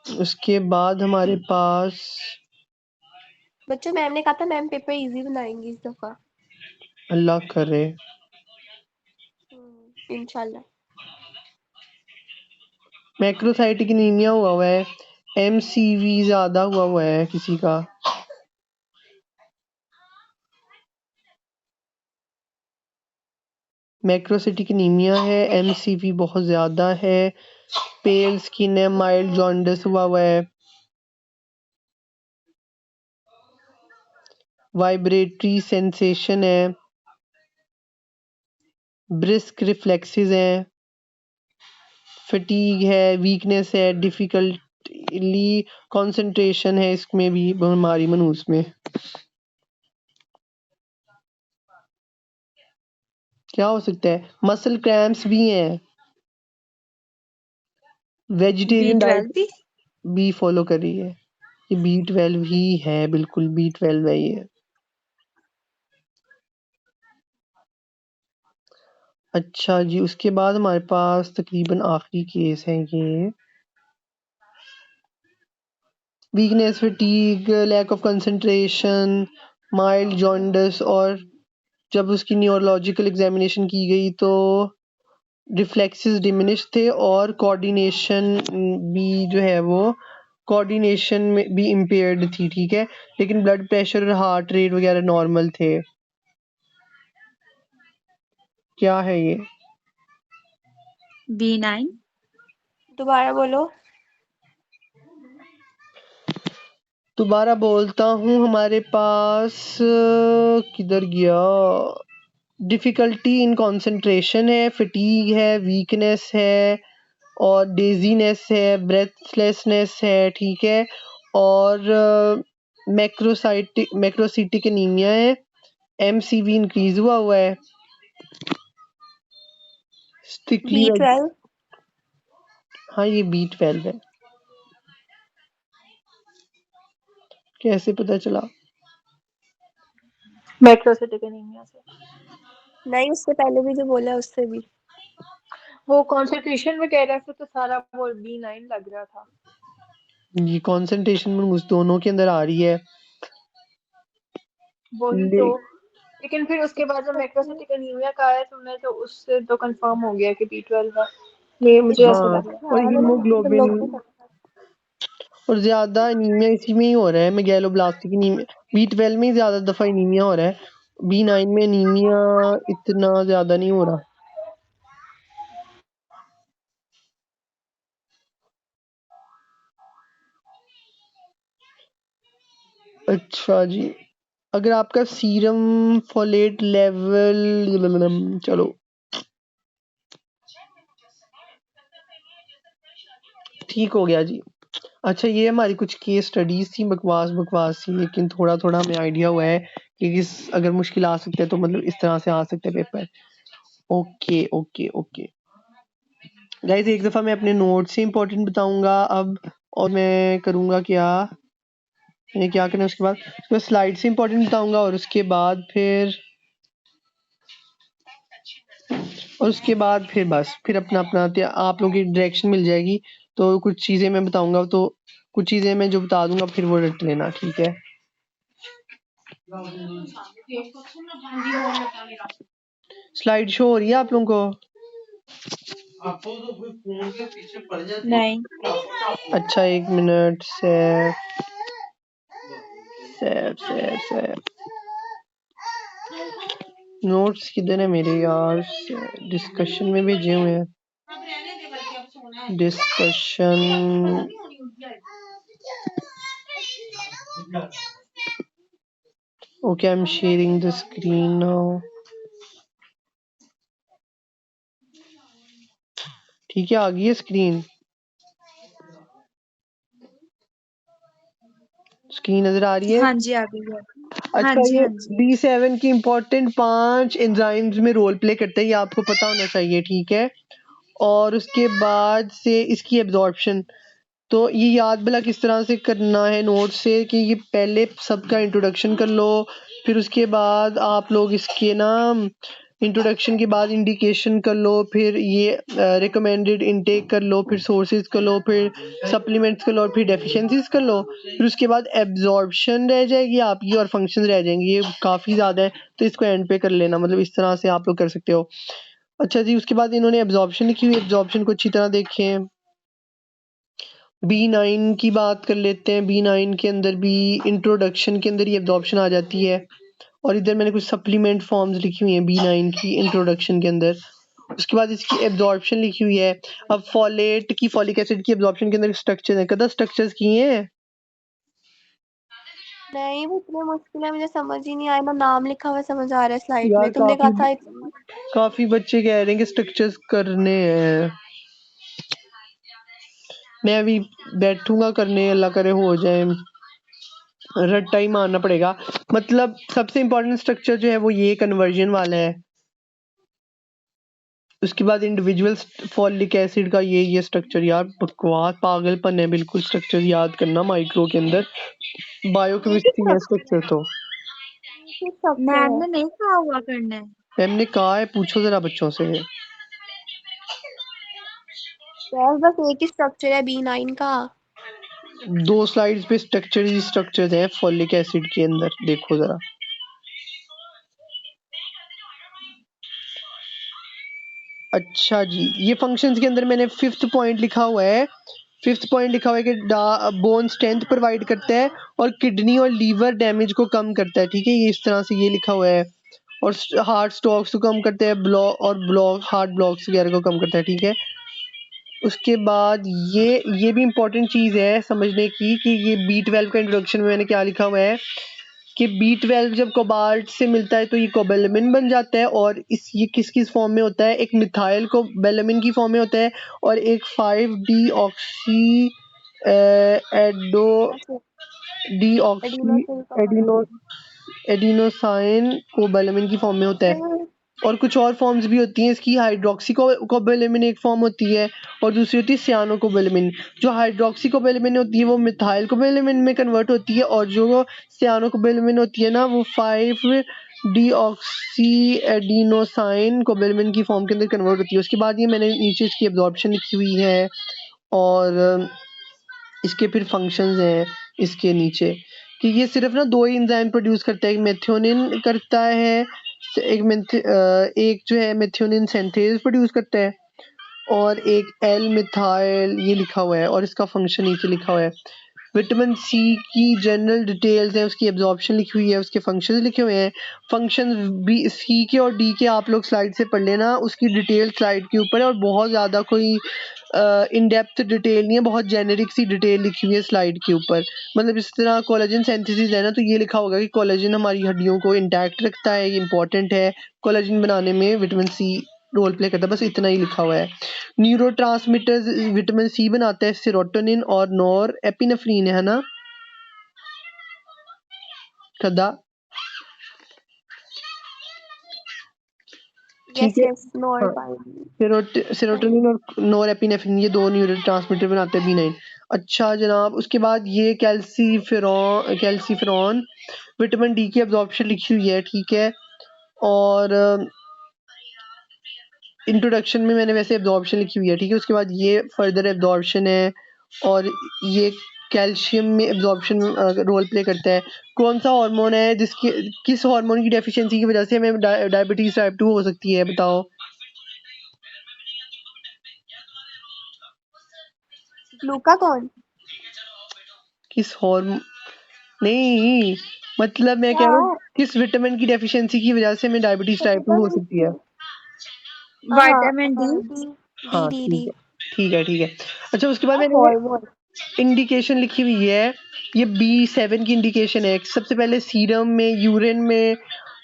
उसके बाद हमारे पास बच्चों मैम ने कहा था मैम पेपर इजी बनाएंगी इस दफा। अल्लाह करे। इंशाल्लाह। मैक्रोसाइटिक एनीमिया हुआ है, MCV ज्यादा हुआ है किसी का। मैक्रोसाइटिक एनीमिया है, MCV बहुत ज्यादा है, पेल स्किन है, माइल्ड जॉन्डिस हुआ है, वाइब्रेटरी सेंसेशन है, ब्रिस्क रिफ्लेक्सेस हैं, फटीग है, वीकनेस है, डिफिकल्टली कंसंट्रेशन है, इसमें भी बीमारी मनूस में। क्या हो सकता है? मसल क्रैम्प्स भी हैं। वेजिटेरियन B12 डाइट भी। भी फॉलो कर रही है। ये B12 ही है, बिल्कुल B12 है ये। अच्छा जी, उसके बाद हमारे पास तकरीबन आखिरी केस है ये। Weakness, fatigue, lack of concentration, mild jaundice, और जब उसकी न्यूरोलॉजिकल एग्जामिनेशन की गई तो रिफ्लेक्सेस डिमिनिश थे और कोऑर्डिनेशन भी जो है वो कोऑर्डिनेशन में भी इम्पेयर्ड थी, ठीक है, लेकिन ब्लड प्रेशर और हार्ट रेट वगैरह नॉर्मल थे। क्या है ये? B9। दोबारा बोलो। दोबारा बोलता हूँ, हमारे पास किधर गया, डिफिकल्टी इन कंसंट्रेशन है, फटीग है, वीकनेस है और डेजीनेस है, ब्रेथलेसनेस है, ठीक है, और मैक्रोसाइटिक एनीमिया है, MCV इंक्रीज हुआ है, स्ट्रिक्टली B12। हाँ ये B12 है। कैसे पता चला? मैक्रोसाइटिक एनीमिया से। नहीं, उससे पहले भी जो बोला है उससे भी। वो कॉन्सेंट्रेशन वगैरह से तो सारा वो B9 लग रहा था। ये कंसंट्रेशन में उस दोनों के अंदर आ रही है। वही ले तो। लेकिन फिर उसके बाद जब मैक्रोसाइटिक एनीमिया का आया तो मैं तो उससे तो कंफर्म हो गया कि B12 है। ये मुझे ऐसे हाँ, लग रहा और तुम हीमोग्लोबिन, लोग भी करते और ज्यादा एनीमिया इसी में ही हो रहा है, मेगैलोब्लास्टिक एनीमिया। B12 में ही ज्यादा दफा एनीमिया हो रहा है, B9 में एनीमिया इतना ज्यादा नहीं हो रहा। अच्छा जी, अगर आपका सीरम फोलेट लेवल, चलो ठीक हो गया जी। अच्छा, ये हमारी कुछ केस स्टडीज थी, बकवास बकवास थी, लेकिन थोड़ा थोड़ा हमें आइडिया हुआ है कि अगर मुश्किल आ सकते हैं तो मतलब इस तरह से आ सकते हैं paper. Okay okay okay guys, एक दफा मैं अपने नोट से इम्पोर्टेंट बताऊंगा अब, और मैं करूंगा क्या, मैंने क्या करना है उसके बाद, मैं स्लाइड से इम्पोर्टेंट बताऊंगा, और उसके बाद फिर बस फिर अपना अपना आप लोगों की डायरेक्शन मिल जाएगी। तो कुछ चीजें मैं बताऊंगा, तो कुछ चीजें मैं जो बता दूंगा फिर वो रट लेना, ठीक है। स्लाइड शो हो रही है आप लोगों को? नहीं। अच्छा, एक minute, save save save save notes किधर है मेरे यार? डिस्कशन में भेजे हुए हैं, discussion. Okay, I am sharing the screen now. ठीक है, आ गई है स्क्रीन। स्क्रीन नजर आ रही है? हाँ जी आ गई है। हाँ अच्छा, जी ये हाँ जी। B7 की इम्पोर्टेंट 5 एंजाइम्स में रोल प्ले करते हैं, ये आपको पता होना चाहिए, ठीक है? और उसके बाद से इसकी एब्जॉर्प्शन, तो ये याद भला किस तरह से करना है नोट से कि ये पहले सबका इंट्रोडक्शन कर लो, फिर उसके बाद आप लोग इसके ना इंट्रोडक्शन के बाद इंडिकेशन कर लो, फिर ये रिकमेंडेड इनटेक कर लो, फिर सोर्सेज कर लो, फिर सप्लीमेंट्स कर लो, और फिर डेफिशिएंसीज कर लो, फिर उसके बाद एब्जॉर्प्शन रह जाएगी आपकी और फंक्शन रह जाएंगे। ये काफ़ी ज़्यादा है, तो इसको एंड पे कर लेना, मतलब इस तरह से आप लोग कर सकते हो। अच्छा जी, उसके बाद इन्होंने एब्जॉर्प्शन लिखी हुई है, एब्जॉर्प्शन को अच्छी तरह देखें। B9 की बात कर लेते हैं। B9 के अंदर भी इंट्रोडक्शन के अंदर ये एब्जॉर्प्शन आ जाती है, और इधर मैंने कुछ सप्लीमेंट फॉर्म्स लिखी हुई हैं B9 की इंट्रोडक्शन के अंदर। उसके बाद इसकी एब्जॉर्प्शन लिखी हुई है। अब फोलेट की, फॉलिक एसिड की एब्जॉर्प्शन के अंदर स्ट्रक्चर है, कदा स्ट्रक्चर्स किए हैं? नहीं, वो इतने मुश्किल है, मुझे समझ ही नहीं आया ना, नाम लिखा हुआ समझ आ रहा है स्लाइड यार में, तुमने कहा था काफी बच्चे कह रहे हैं कि स्ट्रक्चर्स करने हैं। मैं अभी बैठूंगा करने, अल्लाह करे हो जाए, रट्टा ही मारना पड़ेगा। मतलब सबसे इम्पोर्टेंट स्ट्रक्चर जो है वो ये कन्वर्जन वाला है। उसके बाद इंडिविजुअल फॉलिक एसिड का ये स्ट्रक्चर, यार बकवास पागलपन है बिल्कुल, स्ट्रक्चर याद करना माइक्रो के अंदर, बायोकेमिस्ट्री है स्ट्रक्चर तो। मैम ने नहीं कहा हुआ करना है। मैम ने कहा है, पूछो जरा बच्चों से। बस एक ही स्ट्रक्चर है B9 का। 2 स्लाइड्स पे स्ट्रक्चर ही स्ट्रक्चर है फॉलिक एसिड के अंदर, देखो जरा। अच्छा जी, ये फंक्शंस के अंदर मैंने 5th पॉइंट लिखा हुआ है। 5th पॉइंट लिखा हुआ है कि बोन स्ट्रेंथ प्रोवाइड करता है और किडनी और लीवर डैमेज को कम करता है, ठीक है? ये इस तरह से ये लिखा हुआ है। और हार्ट स्ट्रोक्स को कम करता है, ब्लॉक हार्ट ब्लॉक्स वगैरह को कम करता है, ठीक है? उसके बाद ये भी इम्पोर्टेंट चीज़ है समझने की कि ये B12 का इंट्रोडक्शन में मैंने क्या लिखा हुआ है कि B12 जब कोबाल्ट से मिलता है तो ये कोबैलेमिन बन जाता है, और ये किस फॉर्म में होता है? एक मिथाइल कोबैलेमिन की फॉर्म में होता है, और एक 5-डीऑक्सी डीऑक्सी एडिनोसाइन कोबैलेमिन की फॉर्म में होता है। और कुछ और फॉर्म्स भी होती हैं इसकी, हाइड्रोक्सी कोबैलेमिन एक फॉर्म होती है, और दूसरी होती है सियानो कोबैलेमिन। जो हाइड्रोक्सी कोबैलेमिन होती है वो मिथाइल कोबैलेमिन में कन्वर्ट होती है, और जो सियानो कोबैलेमिन होती है ना वो 5-डीऑक्सी एडिनोसाइन कोबैलेमिन की फॉर्म के अंदर कन्वर्ट होती है। उसके बाद ये मैंने नीचे इसकी एब्जॉर्प्शन लिखी हुई है, और इसके फिर फंक्शंस हैं इसके नीचे कि ये सिर्फ ना 2 ही एंजाइम प्रोड्यूस करता है, एक मेथियोनिन करता है, एक जो है मेथियोनिन सिंथेज प्रोड्यूस करता है, और एक एल मिथाइल ये लिखा हुआ है, और इसका फंक्शन नीचे लिखा हुआ है। विटामिन सी की जनरल डिटेल्स है, उसकी एब्जॉर्प्शन लिखी हुई है, उसके फंक्शंस लिखे हुए हैं। फंक्शन बी सी के और डी के आप लोग स्लाइड से पढ़ लेना, उसकी डिटेल स्लाइड के ऊपर है, और बहुत ज़्यादा कोई इन डेप्थ डिटेल नहीं है, बहुत जेनेरिक सी डिटेल लिखी हुई है स्लाइड के ऊपर। मतलब इस तरह कोलेजन सिंथेसिस है ना, तो ये लिखा होगा कि कोलेजन हमारी हड्डियों को इंटैक्ट रखता है, ये इंपॉर्टेंट है, कोलेजन बनाने में विटामिन सी रोल प्ले करता है, बस इतना ही लिखा हुआ है। न्यूरोट्रांसमीटर्स विटामिन सी बनाता है, सेरोटोनिन और नॉर एपिनेफ्रिन है ना कदा, ठीक है? हाँ, सेरोटोनिन और नॉर एपिनेफ्रिन ये 2 न्यूरोट्रांसमीटर बनाते हैं B9। अच्छा जनाब, उसके बाद ये कैल्सीफेरॉन विटामिन डी की एब्जॉर्प्शन लिखी हुई है, ठीक है? और इंट्रोडक्शन में मैंने वैसे एब्जॉर्प्शन लिखी हुई है, ठीक है? उसके बाद ये फर्दर एब्जॉर्प्शन है, और ये कैल्शियम में एब्जॉर्प्शन रोल प्ले करता है। कौन सा हार्मोन है जिसकी, किस हार्मोन की डेफिशिएंसी की वजह से हमें डायबिटीज टाइप 2 हो सकती है, बताओ? ग्लूकागॉन। किस हार्मोन, नहीं मतलब मैं कह रहा हूँ किस विटामिन की डेफिशिएंसी की वजह से हमें डायबिटीज टाइप 2 हो सकती है? Vitamin D. हाँ डी ठीक डी है, ठीक है, ठीक है। अच्छा उसके बाद मैंने हार्मोन। इंडिकेशन लिखी हुई है, ये B7 की इंडिकेशन है। सबसे पहले सीरम में, यूरिन में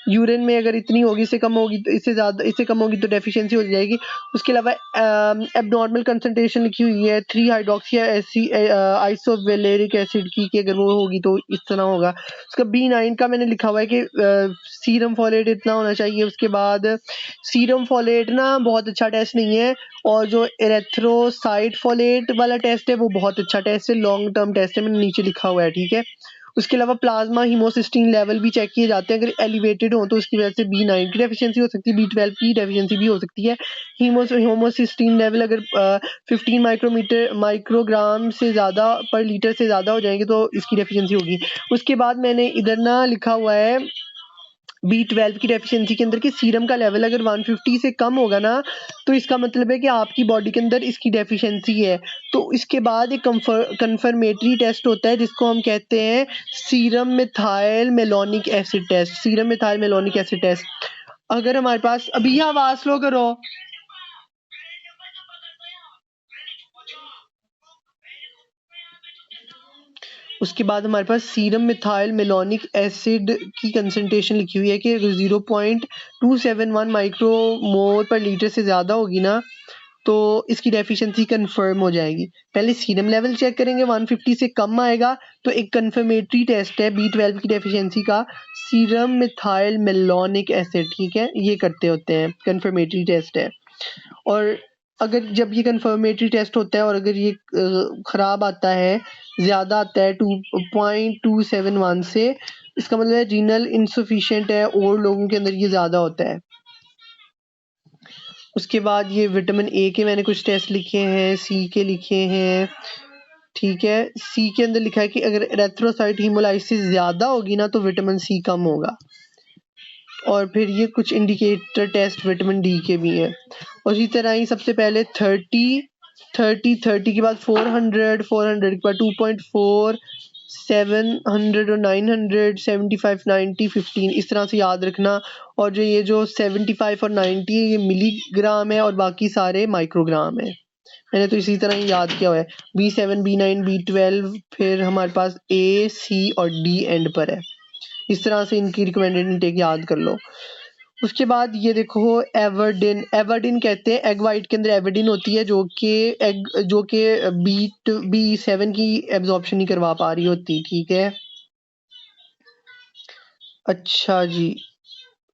यूरिन में अगर इतनी होगी, इससे कम होगी तो इससे कम होगी तो डेफिशिएंसी हो जाएगी। उसके अलावा एबनॉर्मल कंसंट्रेशन लिखी हुई है 3 हाइड्रोक्सी आइसोवेलेरिक एसिड की, कि अगर वो होगी तो इस तरह होगा। उसका B9 का मैंने लिखा हुआ है कि सीरम फॉलेट इतना होना चाहिए। उसके बाद सीरम फॉलेट ना बहुत अच्छा टेस्ट नहीं है, और जो एरिथ्रोसाइट फॉलेट वाला टेस्ट है वो बहुत अच्छा टेस्ट है, लॉन्ग टर्म टेस्ट है, मैंने नीचे लिखा हुआ है, ठीक है। उसके अलावा प्लाज्मा हीमोसिस्टीन लेवल भी चेक किए जाते हैं, अगर एलिवेटेड हो तो उसकी वजह से B9 की डेफिशिएंसी हो सकती है, B12 की डेफिशिएंसी भी हो सकती है। होमोसिस्टीन लेवल अगर 15 माइक्रोग्राम से ज़्यादा पर लीटर से ज़्यादा हो जाएंगे तो इसकी डेफिशिएंसी होगी। उसके बाद मैंने इधर ना लिखा हुआ है B12 की डेफिशिएंसी के अंदर कि सीरम का लेवल अगर 150 से कम होगा ना, तो इसका मतलब है कि आपकी बॉडी के अंदर इसकी डेफिशिएंसी है। तो इसके बाद एक कंफर्मेटरी टेस्ट होता है जिसको हम कहते हैं serum methyl malonic acid test. Serum methyl malonic acid test अगर हमारे पास, अभी आवाज स्लो करो, उसके बाद हमारे पास सीरम मिथाइल मेलोनिक एसिड की कंसंट्रेशन लिखी हुई है कि 0.271 माइक्रोमोल पर लीटर से ज़्यादा होगी ना तो इसकी डेफिशिएंसी कंफर्म हो जाएगी। पहले सीरम लेवल चेक करेंगे, 150 से कम आएगा तो एक कंफर्मेटरी टेस्ट है B12 की डेफिशिएंसी का, सीरम मिथाइल मेलोनिक एसिड, ठीक है, ये करते होते हैं, कंफर्मेटरी टेस्ट है। और अगर जब ये कंफर्मेटरी टेस्ट होता है और अगर ये खराब आता है, ज़्यादा आता है 2.271 से, इसका मतलब है रीनल इनसफिशिएंट है, और लोगों के अंदर ये ज़्यादा होता है। उसके बाद ये विटामिन ए के मैंने कुछ टेस्ट लिखे हैं, सी के लिखे हैं, ठीक है। सी के अंदर लिखा है कि अगर एरिथ्रोसाइट हीमोलाइसिस ज़्यादा होगी ना तो विटामिन सी कम होगा। और फिर ये कुछ इंडिकेटर टेस्ट विटामिन डी के भी हैं। और इसी तरह ही सबसे पहले 30 के बाद 400 के बाद 2.4 700 और 900 75 90 15 इस तरह से याद रखना। और जो ये जो 75 और 90 ये मिलीग्राम है और बाकी सारे माइक्रोग्राम है। मैंने तो इसी तरह ही याद किया हुआ है। B7 B9 B12 फिर हमारे पास A C और D एंड पर है। इस तरह से इनकी रिकमेंडेड इनटेक याद कर लो। उसके बाद ये देखो एवर्डिन कहते हैं, एग वाइट के अंदर एवर्डिन होती है जो कि B7 की एब्जॉर्प्शन नहीं करवा पा रही होती, ठीक है। अच्छा जी,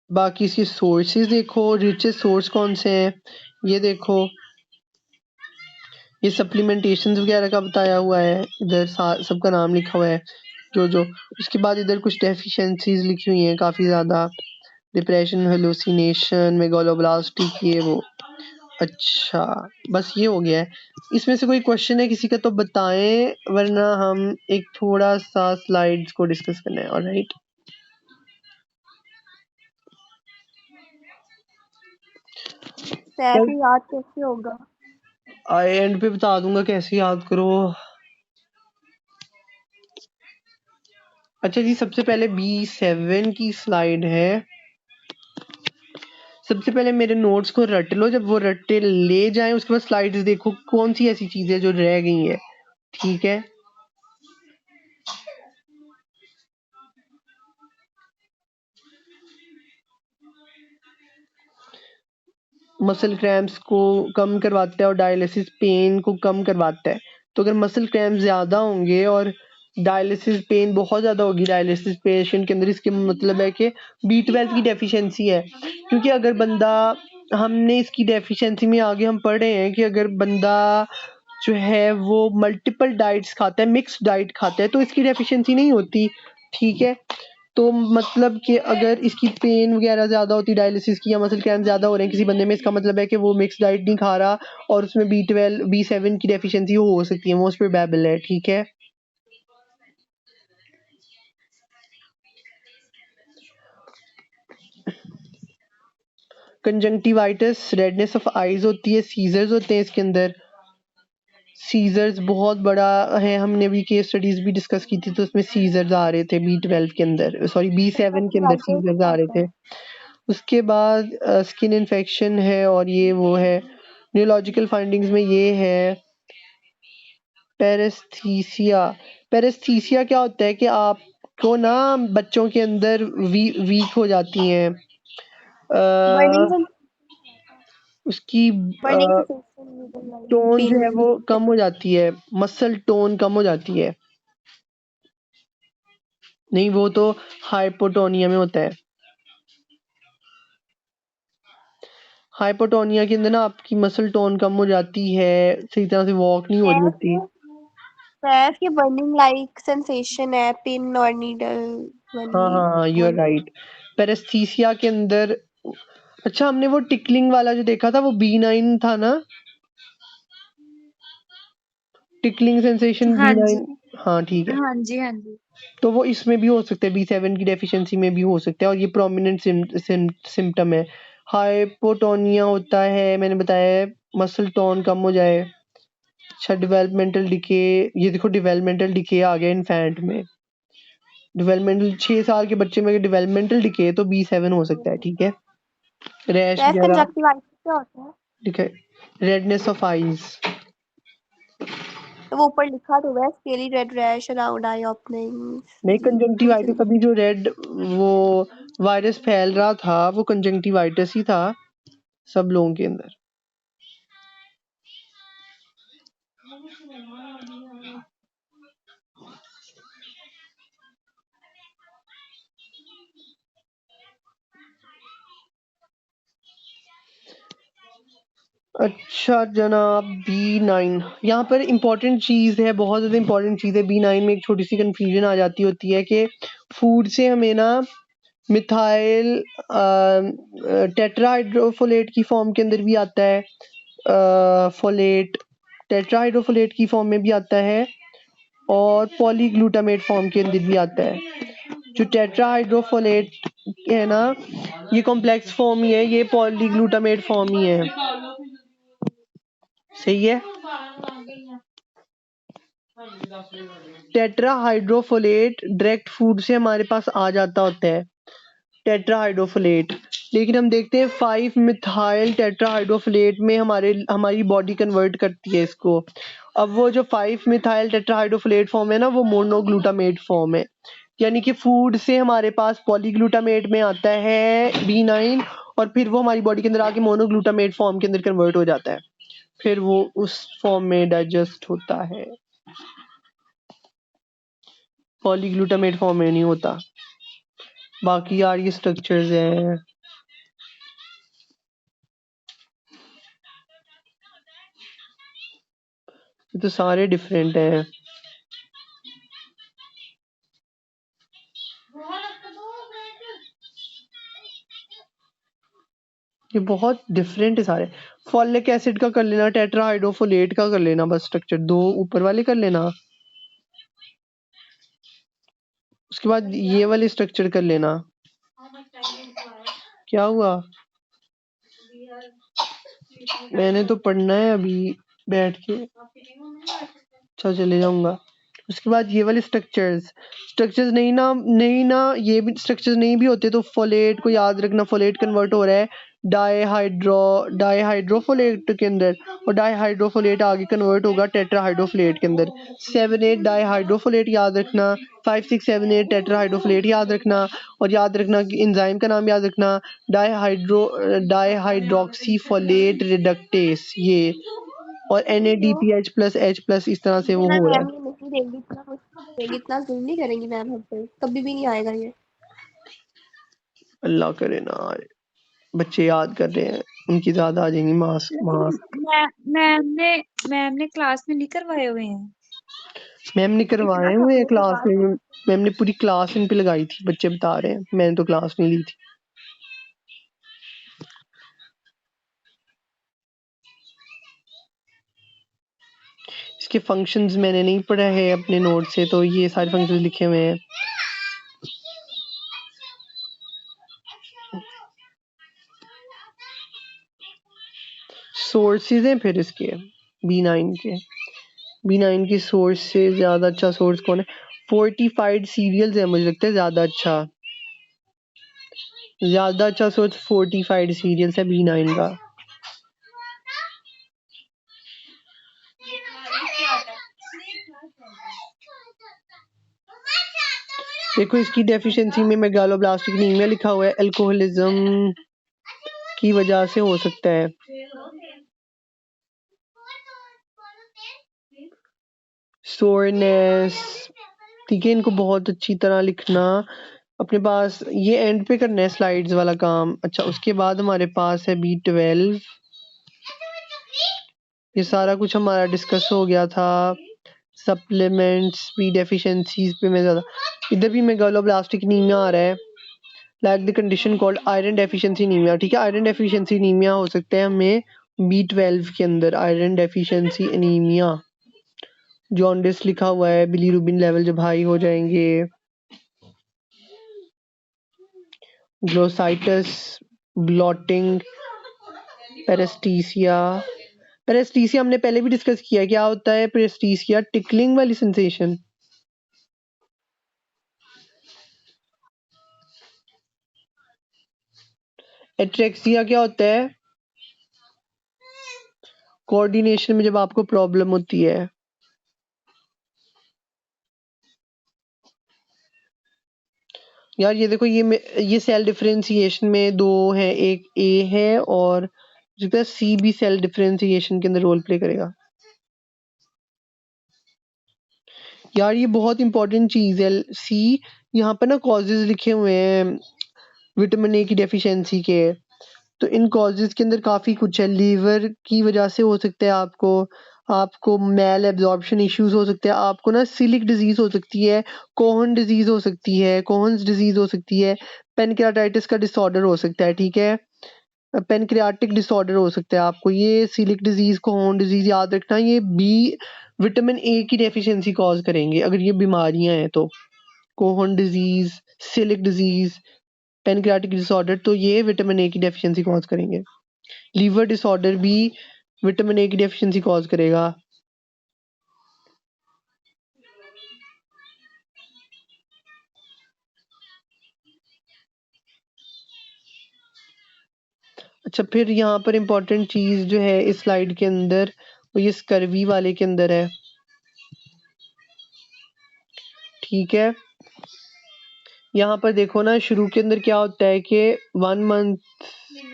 बाकी इसके सोर्सेज देखो, रिचेस्ट सोर्स कौन से हैं ये देखो, ये सप्लीमेंटेशन वगैरह का बताया हुआ है, इधर सबका नाम लिखा हुआ है जो। उसके बाद इधर कुछ डेफिशिएंसीज लिखी हुई हैं काफ़ी ज़्यादा, डिप्रेशन, हेलुसिनेशन, मेगालोब्लास्टिक, ये वो। अच्छा बस ये हो गया है। इसमें से कोई क्वेश्चन है किसी का तो बताएं, वरना हम एक थोड़ा सा स्लाइड्स को डिस्कस करना है। ऑलराइट, सैफ याद कैसे होगा? आई एंड पे बता दूंगा कैसे याद करो। अच्छा जी, सबसे पहले B7 की स्लाइड है। सबसे पहले मेरे नोट्स को रट लो, जब वो रटे ले जाएं उसके बाद स्लाइड्स देखो कौन सी ऐसी चीजें जो रह गई है, ठीक है। मसल क्रैम्प्स को कम करवाता है और डायलिसिस पेन को कम करवाता है। तो अगर मसल क्रैम्प ज़्यादा होंगे और डायलिसिस पेन बहुत ज़्यादा होगी डायलिसिस पेशेंट के अंदर, इसके मतलब है कि B12 की डेफिशिएंसी है। क्योंकि अगर बंदा, हमने इसकी डेफिशिएंसी में आगे हम पढ़ रहे हैं कि अगर बंदा जो है वो मल्टीपल डाइट्स खाता है, मिक्स डाइट खाता है, तो इसकी डेफिशिएंसी नहीं होती, ठीक है। तो मतलब कि अगर इसकी पेन वगैरह ज़्यादा होती डायलिसिस की या मसल क्रैम्प ज़्यादा हो रहे हैं किसी बंदे में, इसका मतलब है कि वो मिक्स डाइट नहीं खा रहा और उसमें B12 B7 की डेफिशिएंसी हो सकती है, मोस्ट प्रोबेबल है, ठीक है। कंजंक्टिवाइटिस, रेडनेस ऑफ आईज होती है, सीजर्स होते हैं इसके अंदर। सीजर्स बहुत बड़ा है, हमने भी केस स्टडीज भी डिस्कस की थी तो उसमें सीजर्स आ रहे थे B12 के अंदर, सॉरी B7 के अंदर सीजर्स आ रहे थे। उसके बाद स्किन इन्फेक्शन है और ये वो है। न्यूरोलॉजिकल फाइंडिंग्स में ये है पेरेस्थीसिया। पेरेस्थीसिया क्या होता है कि आप को ना बच्चों के अंदर वीक हो जाती हैं। बर्निंग उसकी बर्निंग सेंसेशन टोन जो है वो कम हो जाती है, मसल टोन कम हो जाती है। नहीं, वो तो हाइपोटोनिया में होता है। हाइपोटोनिया के अंदर ना आपकी मसल टोन कम हो जाती है, सही तरह से वॉक नहीं हो रही होती। पैर की बर्निंग लाइक सेंसेशन है, पिन और नीडल हाँ, यू आर राइट। पेरेस्थीसिया के अंदर अच्छा, हमने वो टिकलिंग वाला जो देखा था वो B9 था ना? टिकलिंग सेंसेशन हाँ B9। जी, हाँ ठीक है। हाँ जी, हाँ जी। तो वो इसमें भी हो सकता है, B7 की डेफिशिएंसी में भी हो सकता है, और ये प्रोमिनेंट सिम्टम है। हाइपोटोनिया होता है, मैंने बताया है, मसल टोन कम हो जाए। अच्छा, डेवलपमेंटल डिके, ये देखो डेवलपमेंटल डिके आ गया इन्फेंट में। डेवलपमेंटल 6 साल के बच्चे में डेवलपमेंटल डिके तो B7 हो सकता है, ठीक है। रैश वगैरह कंजक्टिवाइटिस क्या होता है? ठीक है। रेडनेस ऑफ आईज, तो वो ऊपर लिखा तो है scaly red rash around I opening. नहीं कंजंक्टिवाइटिस, अभी जो रेड वो वायरस फैल रहा था वो कंजंक्टिवाइटिस ही था सब लोगों के अंदर। अच्छा जनाब, B9 यहाँ पर इम्पोर्टेंट चीज़ है, बहुत ज़्यादा इम्पोर्टेंट चीज़ है। B9 में एक छोटी सी कंफ्यूजन आ जाती होती है कि फूड से हमें ना मिथाइल टेट्राहाइड्रोफोलेट की फॉर्म के अंदर भी आता है, फोलेट टेट्राहाइड्रोफोलेट की फॉर्म में भी आता है, और पॉलीग्लूटामेट फॉर्म के अंदर भी आता है। जो टेट्राहाइड्रोफोलेट है ना, ये कॉम्प्लेक्स फॉर्म ही है, ये पॉलीग्लूटामेट फॉर्म ही है, सही है। टेट्राहाइड्रोफोलेट डायरेक्ट फूड से हमारे पास आ जाता होता है, टेट्राहाइड्रोफोलेट, लेकिन हम देखते हैं 5 मिथाइल टेट्राहाइड्रोफोलेट में हमारी बॉडी कन्वर्ट करती है इसको। अब वो जो 5 मिथाइल टेट्राहाइड्रोफोलेट फॉर्म है ना, वो मोनोग्लूटामेट फॉर्म है, यानी कि फूड से हमारे पास पॉलीग्लूटामेट में आता है B9, और फिर वो हमारी बॉडी के अंदर आके मोनोग्लूटामेट फॉर्म के अंदर कन्वर्ट हो जाता है, फिर वो उस फॉर्म में डाइजेस्ट होता है, पॉलीग्लूटामेट फॉर्म में नहीं होता। बाकी यार ये स्ट्रक्चर्स हैं, ये तो सारे डिफरेंट हैं। ये बहुत डिफरेंट है सारे। फॉलिक एसिड का कर लेना, टेट्राहाइड्रोफोलेट का कर लेना, बस स्ट्रक्चर दो ऊपर वाले कर लेना, उसके बाद ये वाले स्ट्रक्चर कर लेना। क्या हुआ? मैंने तो पढ़ना है अभी बैठ के, अच्छा चले जाऊंगा। उसके बाद ये वाले स्ट्रक्चर्स नहीं ना ये भी स्ट्रक्चर्स नहीं भी होते तो फोलेट को याद रखना, फोलेट कन्वर्ट हो रहा है डाईहाइड्रोफोलेट के अंदर, और डाईहाइड्रोफोलेट आगे कन्वर्ट होगा टेट्राहाइड्रोफोलेट के अंदर। 7-8 डाईहाइड्रोफोलेट याद रखना, 5-6-7-8 टेट्राहाइड्रोफोलेट याद रखना, और याद रखना कि एंजाइम का नाम याद रखना, डाईहाइड्रोक्सीफोलेट रिडक्टेस, ये, और NADPH+H+ इस तरह से वो हो रहा है। मैम ये नहीं देंगी, इतना मुश्किल देंगी, इतना जुल्म नहीं करेंगी मैम हम पे, कभी भी नहीं आएगा ये। अल्लाह करे ना, बच्चे याद कर रहे हैं, उनकी ज्यादा आ जाएंगी मार्क्स। मैम ने क्लास में नहीं करवाए हुए हैं। मैम ने करवाए इतना हुए हैं थकने के क्लास बाद में, मैम ने पूरी क्लास इन पे लगाई थी, बच्चे बता रहे हैं, मैंने तो क्लास नहीं ली थी। इसके फंक्शंस मैंने नहीं पढ़ा है अपने नोट से, तो ये सारे फंक्शंस लिखे हुए हैं। सोर्सेज हैं फिर इसके B9 के सोर्स से ज्यादा अच्छा सोर्स कौन है? फोर्टिफाइड सीरियल्स है, मुझे लगता है ज्यादा अच्छा सोर्स फोर्टिफाइड सीरियल्स है B9 का। देखो इसकी डेफिशिएंसी में मेगालोब्लास्टिक एनीमिया लिखा हुआ है, अल्कोहलिज्म की वजह से हो सकता है। सोरनेस, ठीक है, इनको बहुत अच्छी तरह लिखना अपने पास, ये एंड पे करना है स्लाइड्स वाला काम। अच्छा, उसके बाद हमारे पास है B12, ये सारा कुछ हमारा डिस्कस हो गया था। सप्लीमेंट्स, बी डेफिशिएंसीज पे मैं ज़्यादा, इधर भी मेगालोब्लास्टिक एनीमिया आ रहा है, like the condition called iron deficiency anaemia, ठीक है। आयरन डेफिशिएंसी एनीमिया हो सकता है हमें B12 के अंदर, आयरन डेफिशिएंसी एनीमिया। जॉन्डिस लिखा हुआ है, बिलीरुबिन लेवल जब हाई हो जाएंगे। Glossitis, blotting, पेरेस्टीसिया। पेरेस्टीसिया हमने पहले भी डिस्कस किया, क्या होता है पेरेस्टीसिया? टिकलिंग वाली सेंसेशन। एट्रेक्सिया क्या होता है? कोऑर्डिनेशन में जब आपको प्रॉब्लम होती है। यार ये देखो, ये सेल डिफरेंशिएशन में दो है, एक ए है और सी भी सेल डिफरेंशिएशन के अंदर रोल प्ले करेगा। यार ये बहुत इंपॉर्टेंट चीज है। सी यहाँ पर ना कॉजेज लिखे हुए हैं विटामिन ए की डेफिशिएंसी के, तो इन कॉजेज के अंदर काफी कुछ है। लीवर की वजह से हो सकता है आपको मेल एब्जॉर्प्शन इश्यूज हो सकते हैं, आपको ना सिलिक डिजीज हो सकती है, कोहन डिजीज हो सकती है, कोहन्स डिजीज हो सकती है, पेनक्रियाटाइटिस का डिसऑर्डर हो सकता है, ठीक है, पेनक्रियाटिक डिसऑर्डर हो सकता है आपको। ये सिलिक डिजीज, कोहन डिजीज याद रखना, ये बी विटामिन ए की डेफिशिएंसी कॉज करेंगे अगर ये बीमारियां हैं तो। कोहन डिजीज, सिलिक डिजीज, पेनक्रियाटिक डिसऑर्डर, तो ये विटामिन ए की डेफिशिएंसी कॉज करेंगे। लीवर डिसऑर्डर भी विटामिन ए की डेफिशिएंसी कॉज करेगा। अच्छा, फिर यहाँ पर इम्पोर्टेंट चीज जो है इस स्लाइड के अंदर, वो ये स्कर्वी वाले के अंदर है, ठीक है। यहाँ पर देखो ना, शुरू के अंदर क्या होता है कि 1 मंथ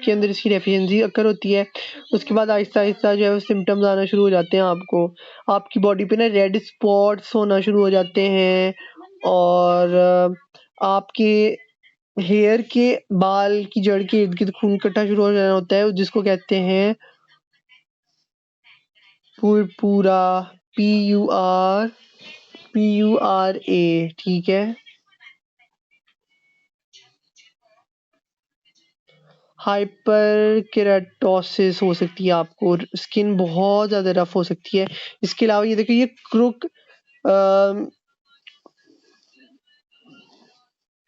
के अंदर इसकी डेफिशिएंसी अकर होती है, उसके बाद आहिस्ता आहिस्ता जो है वो सिम्टम्स आना शुरू हो जाते हैं आपको, आपकी बॉडी पे ना रेड स्पॉट्स होना शुरू हो जाते हैं, और आपके हेयर के बाल की जड़ के इर्द गिर्द खून इकट्ठा शुरू हो जाना होता है, जिसको कहते हैं पुरपुरा, PURA, ठीक है। हाइपर केराटोसिस हो सकती है आपको, स्किन बहुत ज्यादा रफ हो सकती है। इसके अलावा ये देखिए, ये क्रुक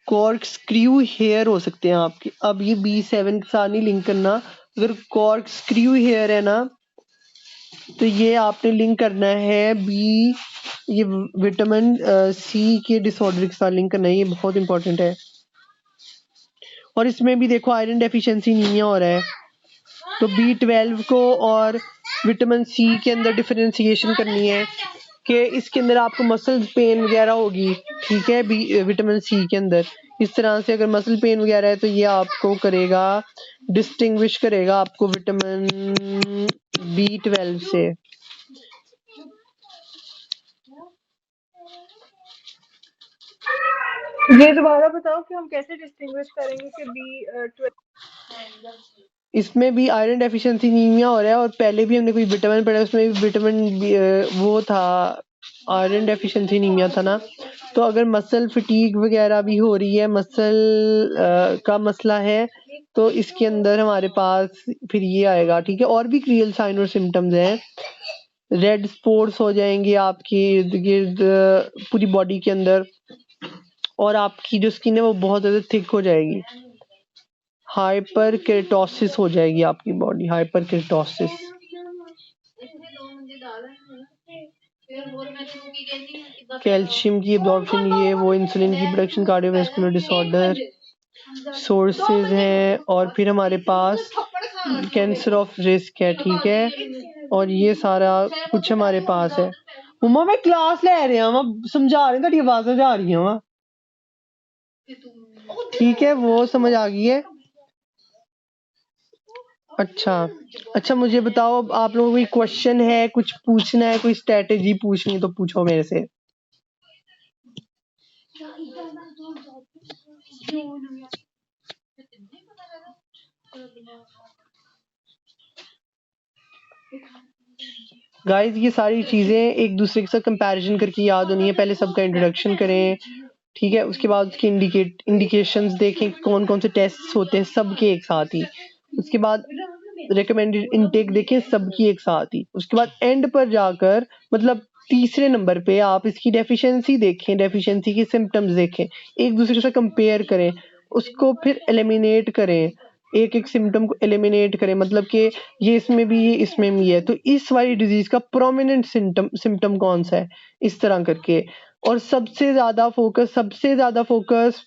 कॉर्क स्क्रू हेयर हो सकते हैं आपके। अब ये B7 के साथ नहीं लिंक करना, अगर कॉर्क स्क्रू हेयर है ना, तो ये आपने लिंक करना है ये विटामिन C के डिसऑर्डर के साथ लिंक करना है, ये बहुत इंपॉर्टेंट है। और इसमें भी देखो आयरन डेफिशिएंसी एनीमिया हो रहा है, तो B12 को और विटामिन C के अंदर डिफरेंशिएशन करनी है कि इसके अंदर आपको मसल पेन वगैरह होगी, ठीक है, विटामिन C के अंदर। इस तरह से अगर मसल पेन वगैरह है तो ये आपको करेगा, डिस्टिंग्विश करेगा आपको विटामिन B12 से। ये दोबारा बताओ कि हम कैसे डिस्टिंग्विश करेंगे कि B12। इसमें भी आयरन डेफिशिएंसी एनीमिया हो रहा है, और पहले भी हमने कोई विटामिन पढ़ा, उसमें भी विटामिन वो था, आयरन डेफिशिएंसी एनीमिया था ना। तो अगर मसल फटीग वगैरह भी हो रही है, मसल का मसला है, तो इसके अंदर हमारे पास फिर ये आएगा, ठीक है। और भी रियल साइन और सिम्टम्स हैं, रेड स्पॉट्स हो जाएंगे आपकी इर्द गिर्द पूरी बॉडी के अंदर, और आपकी जो स्किन है वो बहुत ज्यादा थिक हो जाएगी, हाइपर केराटोसिस हो जाएगी आपकी बॉडी, हाइपर केराटोसिस। कैल्शियम की एब्जॉर्प्शन, ये वो, इंसुलिन की प्रोडक्शन, कार्डियोवैस्कुलर डिसऑर्डर सोर्सेज हैं, और फिर हमारे पास कैंसर ऑफ रिस्क है, ठीक है। और ये सारा कुछ हमारे पास है। मम्मा मैं क्लास ले रहा हूँ, समझा रहे हैं, आवाज़ जा रही है। ठीक है, वो समझ आ गई है। अच्छा अच्छा, मुझे बताओ, आप लोगों को कोई क्वेश्चन है, कुछ पूछना है, कोई स्ट्रेटेजी पूछनी है तो पूछो मेरे से। गाइस ये सारी चीजें एक दूसरे के साथ कंपैरिजन करके याद होनी है। पहले सबका इंट्रोडक्शन करें, ठीक है, उसके बाद उसके इंडिकेशंस देखें, कौन कौन से टेस्ट होते हैं सबके एक साथ ही। उसके बाद रिकमेंडेड इनटेक देखें सबकी एक साथ ही। उसके बाद एंड पर जाकर मतलब तीसरे नंबर पे आप इसकी डेफिशिएंसी देखें, डेफिशिएंसी की सिम्टम्स देखें, एक दूसरे के साथ कंपेयर करें, उसको फिर एलिमिनेट करें, एक एक सिम्टम को एलिमिनेट करें, मतलब कि ये इसमें भी ये इसमें भी है, तो इस वाली डिजीज का प्रोमिनेंट सिम्टम कौन सा है, इस तरह करके। और सबसे ज्यादा फोकस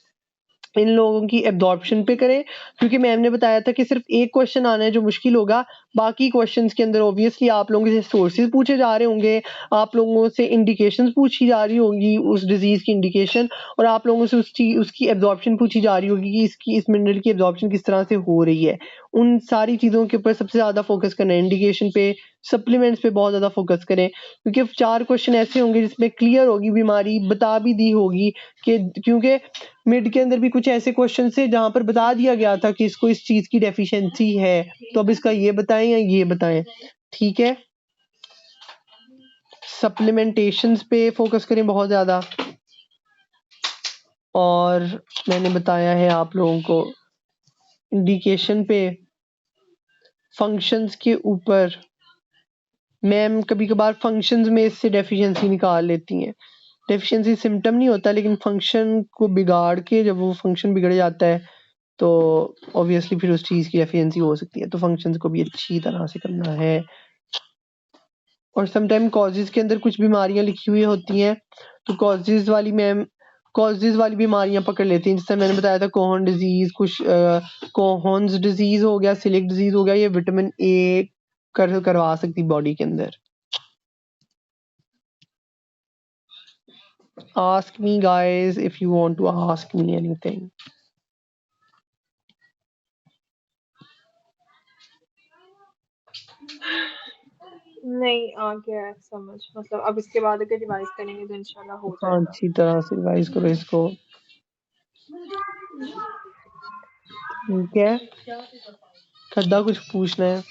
इन लोगों की एब्जॉर्प्शन पे करें, क्योंकि मैम ने बताया था कि सिर्फ एक क्वेश्चन आना है जो मुश्किल होगा, बाकी क्वेश्चंस के अंदर ऑब्वियसली आप लोगों से सोर्सेज पूछे जा रहे होंगे, आप लोगों से इंडिकेशंस पूछी जा रही होंगी उस डिजीज की इंडिकेशन, और आप लोगों से उसकी एब्जॉर्प्शन पूछी जा रही होगी कि इसकी इस मिनरल की एब्जॉर्प्शन किस तरह से हो रही है। उन सारी चीज़ों के ऊपर सबसे ज़्यादा फोकस करना है, इंडिकेशन पे, सप्लीमेंट्स पे बहुत ज़्यादा फोकस करें, क्योंकि 4 क्वेश्चन ऐसे होंगे जिसमें क्लियर होगी बीमारी, बता भी दी होगी कि, क्योंकि मिड के अंदर भी कुछ ऐसे क्वेश्चन थे जहाँ पर बता दिया गया था कि इसको इस चीज की डेफिशिएंसी है, तो अब इसका ये बताएं या ये बताएं, ठीक है। सप्लीमेंटेशंस पे फोकस करें बहुत ज्यादा, और मैंने बताया है आप लोगों को इंडिकेशन पे, फंक्शंस के ऊपर। मैम कभी कभार फंक्शंस में इससे डेफिशिएंसी निकाल लेती हैं, डेफिशिएंसी सिम्टम नहीं होता, लेकिन फंक्शन को बिगाड़ के जब वो फंक्शन बिगड़ जाता है तो ऑब्वियसली फिर उस चीज की डेफिशिएंसी हो सकती है, तो फंक्शंस को भी अच्छी तरह से करना है। और समटाइम कॉजेज के अंदर कुछ बीमारियां लिखी हुई होती हैं, तो कॉजेज वाली बीमारियां पकड़ लेती हैं, जैसे मैंने बताया था कोहन डिजीज, कुछ कोहन्स डिजीज हो गया, सिलिक डिजीज हो गया, ये विटामिन ए करवा सकती बॉडी के अंदर। Ask me guys if you want to ask me anything. नहीं आ गया है समझ, मतलब अब इसके बाद अगर रिवाइज करेंगे तो इंशाल्लाह हो हाँ, जाएगा। अच्छी तरह से रिवाइज करो इसको, ठीक है। खड्डा कुछ पूछना है?